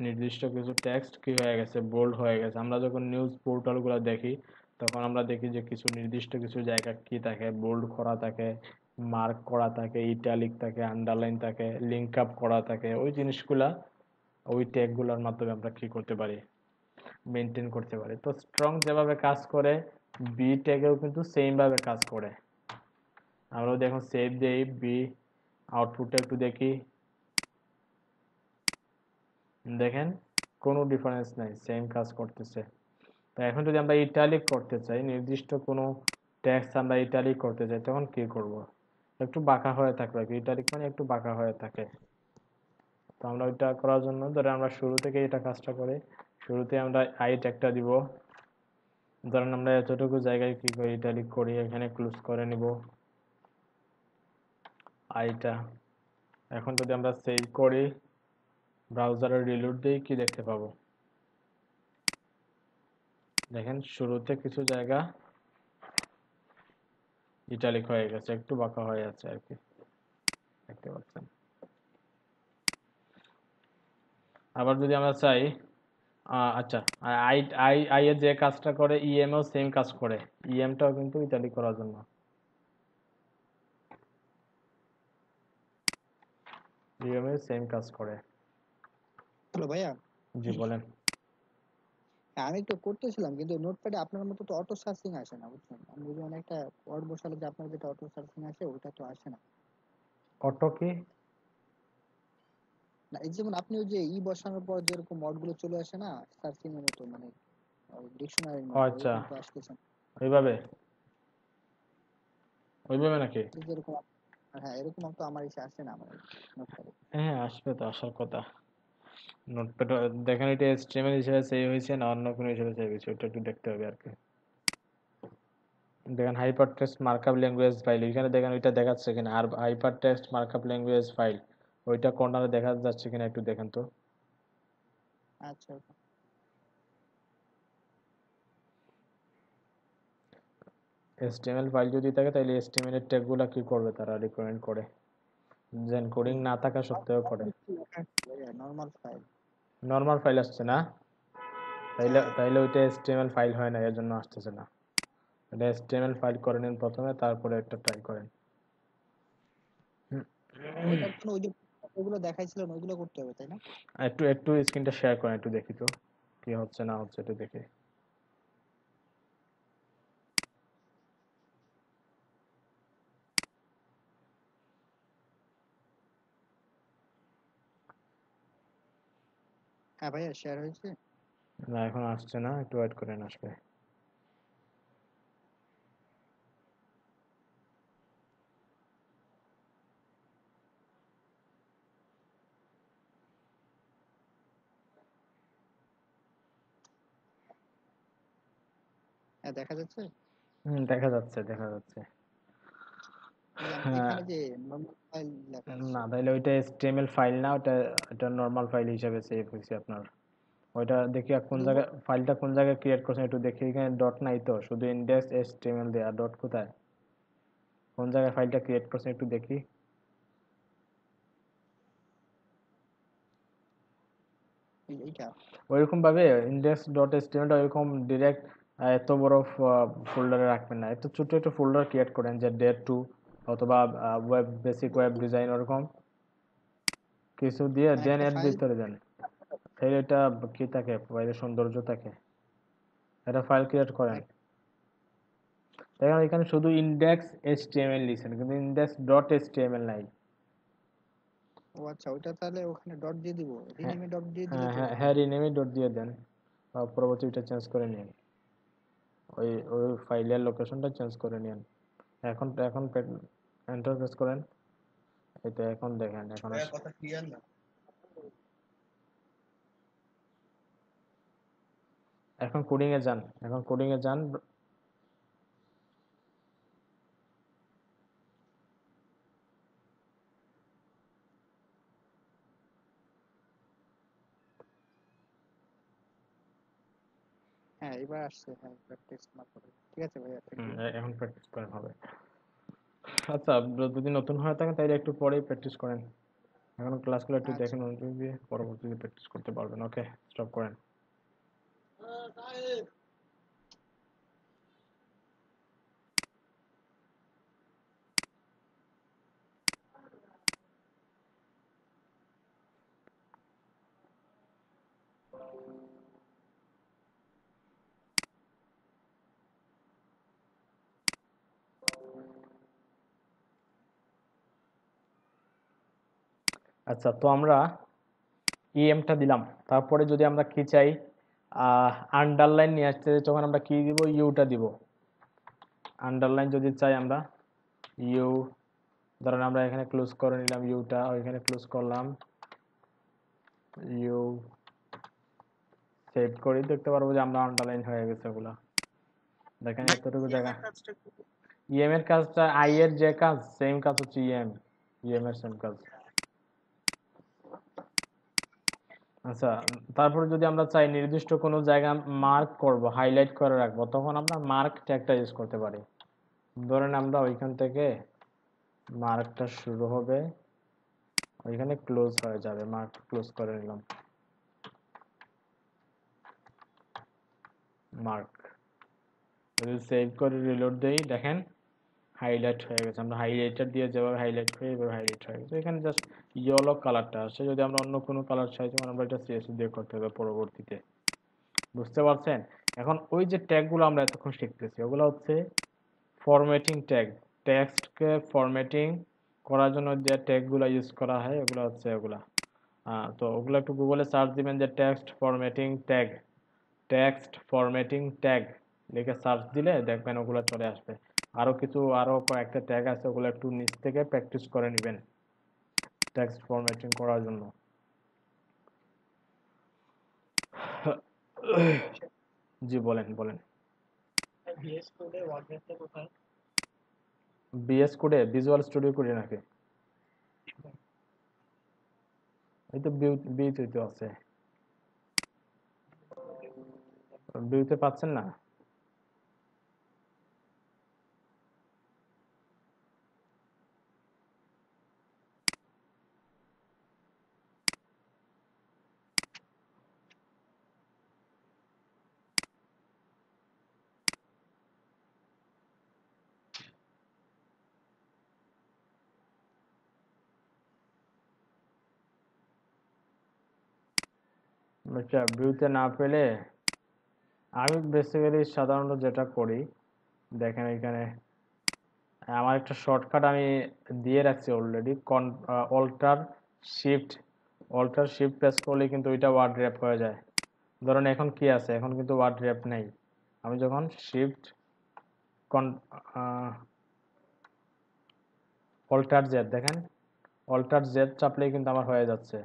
নির্দিষ্ট কিছু টেক্সট কি হয়ে গেছে, বোল্ড হয়ে গেছে। আমরা যখন নিউজ পোর্টালগুলো দেখি তখন আমরা দেখি যে কিছু নির্দিষ্ট কিছু জায়গা কি থাকে, বোল্ড করা থাকে, মার্ক করা থাকে, ইটালিক থাকে, আন্ডারলাইন থাকে, লিঙ্ক আপ করা থাকে। ওই জিনিসগুলা ওই ট্যাগগুলোর মাধ্যমে আমরা কি করতে পারি, মেনটেন করতে পারি। তো স্ট্রং যেভাবে কাজ করে, বি ট্যাগেও কিন্তু সেম ভাবে কাজ করে। আমরা যদি এখন সেভ দেই, বি আউটপুটটা একটু দেখি, দেখেন কোনো ডিফারেন্স নাই, সেম কাজ করতেছে। তো এখন যদি আমরা ইটালিক করতে চাই, নির্দিষ্ট কোনো টেক্সট আমরা ইটালিক করতে চাই, তখন কি করব, একটু বাঁকা হয়ে থাকবে। ইটালিক মানে একটু বাঁকা হয়ে থাকে। তো আমরা ওইটা করার জন্য ধরে আমরা শুরু থেকে এটা কাজটা করি। শুরুতে আমরা আই ট্যাগটা দিব। ধরেন আমরা এতটুকু জায়গায় কি করি, ইটালিক করি, এখানে ক্লোজ করে নিব আইটা। এখন যদি আমরা সেভ করি, ব্রাউজারে রিলোড দিই, কি দেখতে পাবো, দেখেন শুরুতে কিছু জায়গা ইটালিক হয়ে গেছে, একটু বাঁকা হয়ে আছে আর কি, দেখতে পাচ্ছেন। আবার যদি আমরা চাই, আচ্ছা, আই আই আই এর যে কাজটা করে, ইএম এও সেম কাজ করে। ইএমটাও কিন্তু ইটালিক করার জন্য, ইএম এও সেম কাজ করে। হ্যালো ভাইয়া, জি বলেন। হ্যাঁ, আমি তো করতেছিলাম কিন্তু নোটপ্যাডে আপনার মতো তো অটো সার্চিং আসে না, বুঝছেন? আমি যদি অনেকটা ওয়ার্ড বসালে যে আপনার যেটা অটো সার্চিং আসে ওটা তো আসে না। অটো কি? না, এই যেমন আপনি ওই যে বসানোর পর যেরকম ওয়ার্ডগুলো চলে আসে না সার্চিং এর মতো, মানে ডিকশনারির মতো, আচ্ছা, ওরকম তো আসতেছে না। ওইভাবে ওইভাবে নাকি? এই যেরকম হ্যাঁ এরকম তো আমার এসে আসে না আমার নোটপ্যাডে। হ্যাঁ, আসবে তো, আসার কথা। নোটপ্যাড দেখেন এটা HTML হিসেবে সেভ হয়েছে না অন্য কোনো হিসেবে সেভ হয়েছে, ওটা একটু দেখতে হবে আর কি। দেখেন hyper text markup language file, এখানে দেখেন ওইটা দেখাচ্ছে কিনা, আর hyper text markup language file ওইটা কর্নারে দেখা যাচ্ছে কিনা একটু দেখেন তো। আচ্ছা HTML ফাইল যদি থাকে তাহলে HTML এর ট্যাগগুলো কি করবে, তারা রিকমেন্ড করে, যেন কোডিং না থাকা সত্ত্বেও করে। Normal file. নর্মাল ফাইল আসছে না, তাইলে হ্যাঁ তাইলে ওইটা HTML ফাইল হয় না, এর জন্য আসতেছে না। এটা HTML ফাইল করে নিন প্রথমে, তারপরে একটা ট্রাই করেন। ওইটার জন্য ওই যে ওগুলো দেখাইছিলেন ওইগুলো করতে হবে তাই না? একটু একটু স্ক্রিনটা শেয়ার করেন, একটু দেখি তো কি হচ্ছে না হচ্ছে, একটু দেখি। হ্যাঁ ভাইয়া শেয়ার হয়েছে। না এখন আসছে না, একটু ওয়েট করেন, আসবে। হ্যাঁ দেখা যাচ্ছে। দেখা যাচ্ছে, দেখা যাচ্ছে। এই আমার হ্যাঁ, এখানে যে নর্মাল ফাইল লেখা না আসছে। তাইলে ওইটা HTML ফাইল না, ওটা এটা নর্মাল ফাইল হিসেবে সেভ হয়েছে আপনার। ওইটা দেখি আর কোন জায়গায় ফাইলটা কোন জায়গায় ক্রিয়েট করছেন একটু দেখি, এখানে ডট নাই তো, শুধু ইন্ডেক্স HTML দেয়া, ডট কোথায়, কোন জায়গায় ফাইলটা ক্রিয়েট করছেন একটু দেখি। এইটা ওইরকম ভাবে ইন্ডেক্স ডট HTML ওইরকম ডিরেক্ট এত বড় ফোল্ডারে রাখবেন না, একটু ছোট একটু ফোল্ডার ক্রিয়েট করেন, যে ডে টু অথবা ওয়েব বেসিক ওয়েব ডিজাইন ওরকম কিছু দিয়ে মানে দেন, একটা এর ফাইল। ভিতরে দেন। তাহলে এটা কি থাকে, বাইরে সৌন্দর্য থাকে, এটা ফাইল ক্রিয়েট করেন। দেখেন এখানে শুধু ইন্ডেক্স HTML লিখছেন, কিন্তু ইন্ডেক্স ডট HTML নাই। ও আচ্ছা ওইটা তাহলে ওখানে ডট দিয়ে দিব, হ্যাঁ, রিনেমে ডট দিয়ে দিলে হ্যাঁ, তো হ্যাঁ, হবে। হ্যাঁ, রিনেমে ডট দিয়ে দেন, পরবর্তী ওইটা চেঞ্জ করে নিন, ওই ওই ফাইলের লোকেশনটা চেঞ্জ করে নিন। এখন এখন এন্টার প্রেস করেন, এটা এখন দেখেন এখন ভাইয়া কথা ক্লিয়ার না? এখন কোডিং এ যান, এখন কোডিং এ যান। হ্যাঁ এবার আসছে, হ্যাঁ এবার টেক্সট মার্ক করে। ঠিক আছে ভাইয়া থ্যাংক ইউ। এখন প্র্যাকটিস করেন হবে। আচ্ছা, যদি নতুন হয়ে থাকেন তাহলে একটু পরেই প্র্যাকটিস করেন, এখন ক্লাসগুলো একটু আচ্ছা দেখেন মনোযোগ দিয়ে, পরবর্তীতে প্র্যাকটিস করতে পারবেন। ওকে, স্টপ করেন। আচ্ছা, তো আমরা EMটা দিলাম, তারপরে যদি আমরা কি চাই, আন্ডারলাইন নিয়ে আসতে চাই, তখন আমরা কি দিব, ইউটা দিব। আন্ডারলাইন যদি চাই আমরা ইউ, ধরেন আমরা এখানে ক্লোজ করে নিলাম ইউটা, ওইখানে ক্লোজ করলাম ইউ, সেভ করি, দেখতে পারবো যে আমরা আন্ডারলাইন হয়ে গেছে ওগুলা। দেখেন এতটুকু জায়গা। কাজটা কি? ইএম এর কাজটা আই এর যে কাজ, সেম কাজ হচ্ছে ইএম এর সেম কাজ। আচ্ছা, তারপরে যদি আমরা চাই নির্দিষ্ট কোনো জায়গা মার্ক করব, হাইলাইট করে রাখবো, তখন আমরা মার্ক ট্যাগটা ইউজ করতে পারি। ধরেন আমরা ওইখান থেকে মার্কটা শুরু হবে, ওইখানে ক্লোজ হয়ে যাবে, মার্ক ক্লোজ করে নিলাম, মার্ক। যদি সেভ করে রিলোড দেই, দেখেন হাইলাইট হয়ে গেছে, আমরা হাইলাইটার দিয়ে যেভাবে হাইলাইট করি এভাবে হাইলাইট হয়ে গেছে। এখানে জাস্ট ইয়েলো কালারটা আসছে, যদি আমরা অন্য কোনো কালার চাই তখন আমরা এটা সিএসএস দিয়ে করতে হবে পরবর্তীতে। বুঝতে পারছেন? এখন ওই যে ট্যাগগুলো আমরা এতক্ষণ শিখতেছি, ওগুলো হচ্ছে ফরম্যাটিং ট্যাগ। টেক্সটকে ফরম্যাটিং করার জন্য যে ট্যাগগুলো ইউজ করা হয় ওগুলো হচ্ছে ওগুলা। তো ওগুলো একটু গুগলে সার্চ দিবেন যে টেক্সট ফরম্যাটিং ট্যাগ লিখে সার্চ দিলে দেখবেন ওগুলো চলে আসবে। আরো কয়েকটা ট্যাগ আছে, ওগুলো একটু নিচ থেকে প্র্যাকটিস করে নেবেন টেক্সট ফরম্যাটিং করার জন্য। জি বলেন বলেন। বিএস কোডে ভিজুয়াল স্টুডিও কোডে নাকি? এই তো বিউতে তো আছে। বিউতে পাচ্ছেন না? আচ্ছা, ভিউতে না পেলে আমি বেসিক্যালি সাধারণত যেটা করি, দেখেন এখানে আমার একটা শর্টকাট আমি দিয়ে রাখছি অলরেডি। অল্টার শিফট প্রেস করলে কিন্তু ওইটা ওয়ার্ড র্যাপ হয়ে যায়। ধরুন এখন কি আছে, এখন কিন্তু ওয়ার্ড র্যাপ নেই। আমি যখন শিফট অল্টার জেড, দেখেন অল্টার জেড চাপলেই কিন্তু আমার হয়ে যাচ্ছে।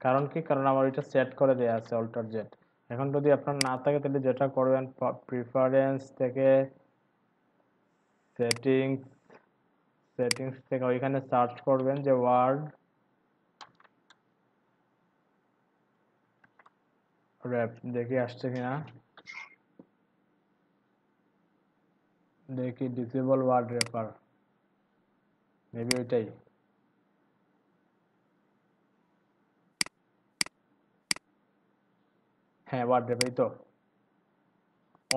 কারণ কি, কারণ আমার ওইটা সেট করে দেওয়া আছে অল্টার জেড। এখন যদি আপনার না থাকে তাহলে যেটা করবেন, প্রিফারেন্স থেকে সেটিংস থেকে ওইখানে সার্চ করবেন যে ওয়ার্ড র্যাপ, দেখি আসছে কিনা, দেখি ডিসেবল ওয়ার্ড র্যাপার, মেবি ওইটাই। হ্যাঁ ওয়ার্ড র্যাপ, এই তো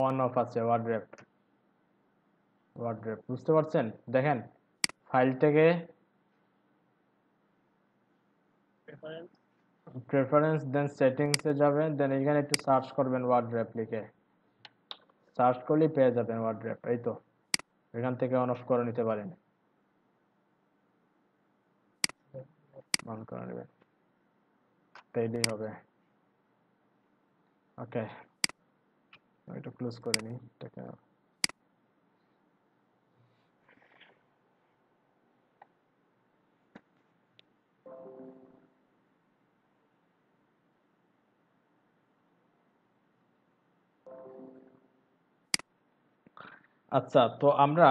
অন অফ আছে ওয়ার্ড র্যাপ। বুঝতে পারছেন? দেখেন ফাইল থেকে প্রেফারেন্স, দেন সেটিংসে যাবেন, দেন এখানে একটু সার্চ করবেন ওয়ার্ড র্যাপ লিখে, সার্চ করলেই পেয়ে যাবেন ওয়ার্ড র্যাপ। এই তো এখান থেকে অন অফ করে নিতে পারেন, অন করে নেবেন, তাইলেই হবে। ওকে, একটু ক্লোজ করে নিই এটাকে। আচ্ছা, তো আমরা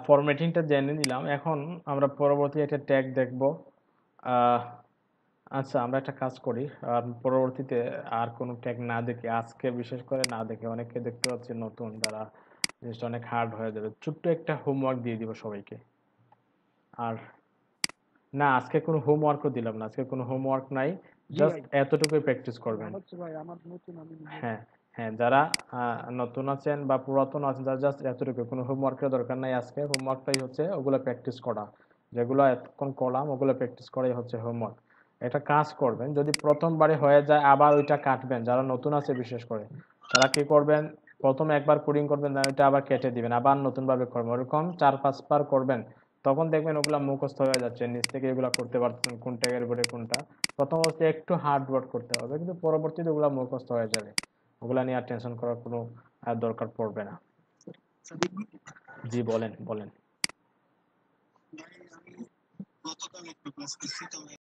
ফরম্যাটিংটা জেনে নিলাম। এখন আমরা পরবর্তী একটা ট্যাগ দেখব। আচ্ছা, আমরা একটা কাজ করি, পরবর্তীতে আর কোনো ট্যাগ না দেখে, আজকে বিশেষ করে না দেখে, অনেককে দেখতে পাচ্ছি নতুন, যারা জিনিসটা অনেক হার্ড হয়ে যাবে, ছোট্ট একটা হোমওয়ার্ক দিয়ে দিব সবাইকে। আর না, আজকে কোনো হোমওয়ার্কও দিলাম না, আজকে কোনো হোমওয়ার্ক নাই, জি জাস্ট ভাই। এতটুকুই প্র্যাকটিস করবেন। হচ্ছে ভাই, আমার নতুন, আমি নিজে হ্যাঁ হ্যাঁ, যারা নতুন আছেন বা পুরাতন আছেন, যারা জাস্ট এতটুকু, কোনো হোমওয়ার্কের দরকার নাই। আজকে হোমওয়ার্কটাই হচ্ছে ওগুলো প্র্যাকটিস করা, যেগুলো এতক্ষণ করলাম ওগুলো প্র্যাকটিস করাই হচ্ছে হোমওয়ার্ক। একটা কাজ করবেন, যদি প্রথমবারে হয়ে যায় আবার ওইটা কাটবেন। যারা নতুন আছে বিশেষ করে, তারা কি করবেন, প্রথমে একবার কোডিং করবেন, দেন ওইটা আবার কেটে দিবেন, আবার নতুনভাবে করবেন, ওরকম 4-5 বার করবেন। তখন দেখবেন ওগুলা মুখস্থ হয়ে যাচ্ছে, নিজ থেকে এগুলা করতে পারছেন, কোন ট্যাগের বোর্ডে কোনটা। প্রথম অবস্থায় একটু হার্ড ওয়ার্ক করতে হবে, কিন্তু পরবর্তীতে ওগুলা মুখস্থ হয়ে যাবে। ওগুলা নিয়ে আর টেনশন করার কোনো দরকার পড়বে না। জি বলেন বলেন। গতকাল একটা ক্লাস করছি তো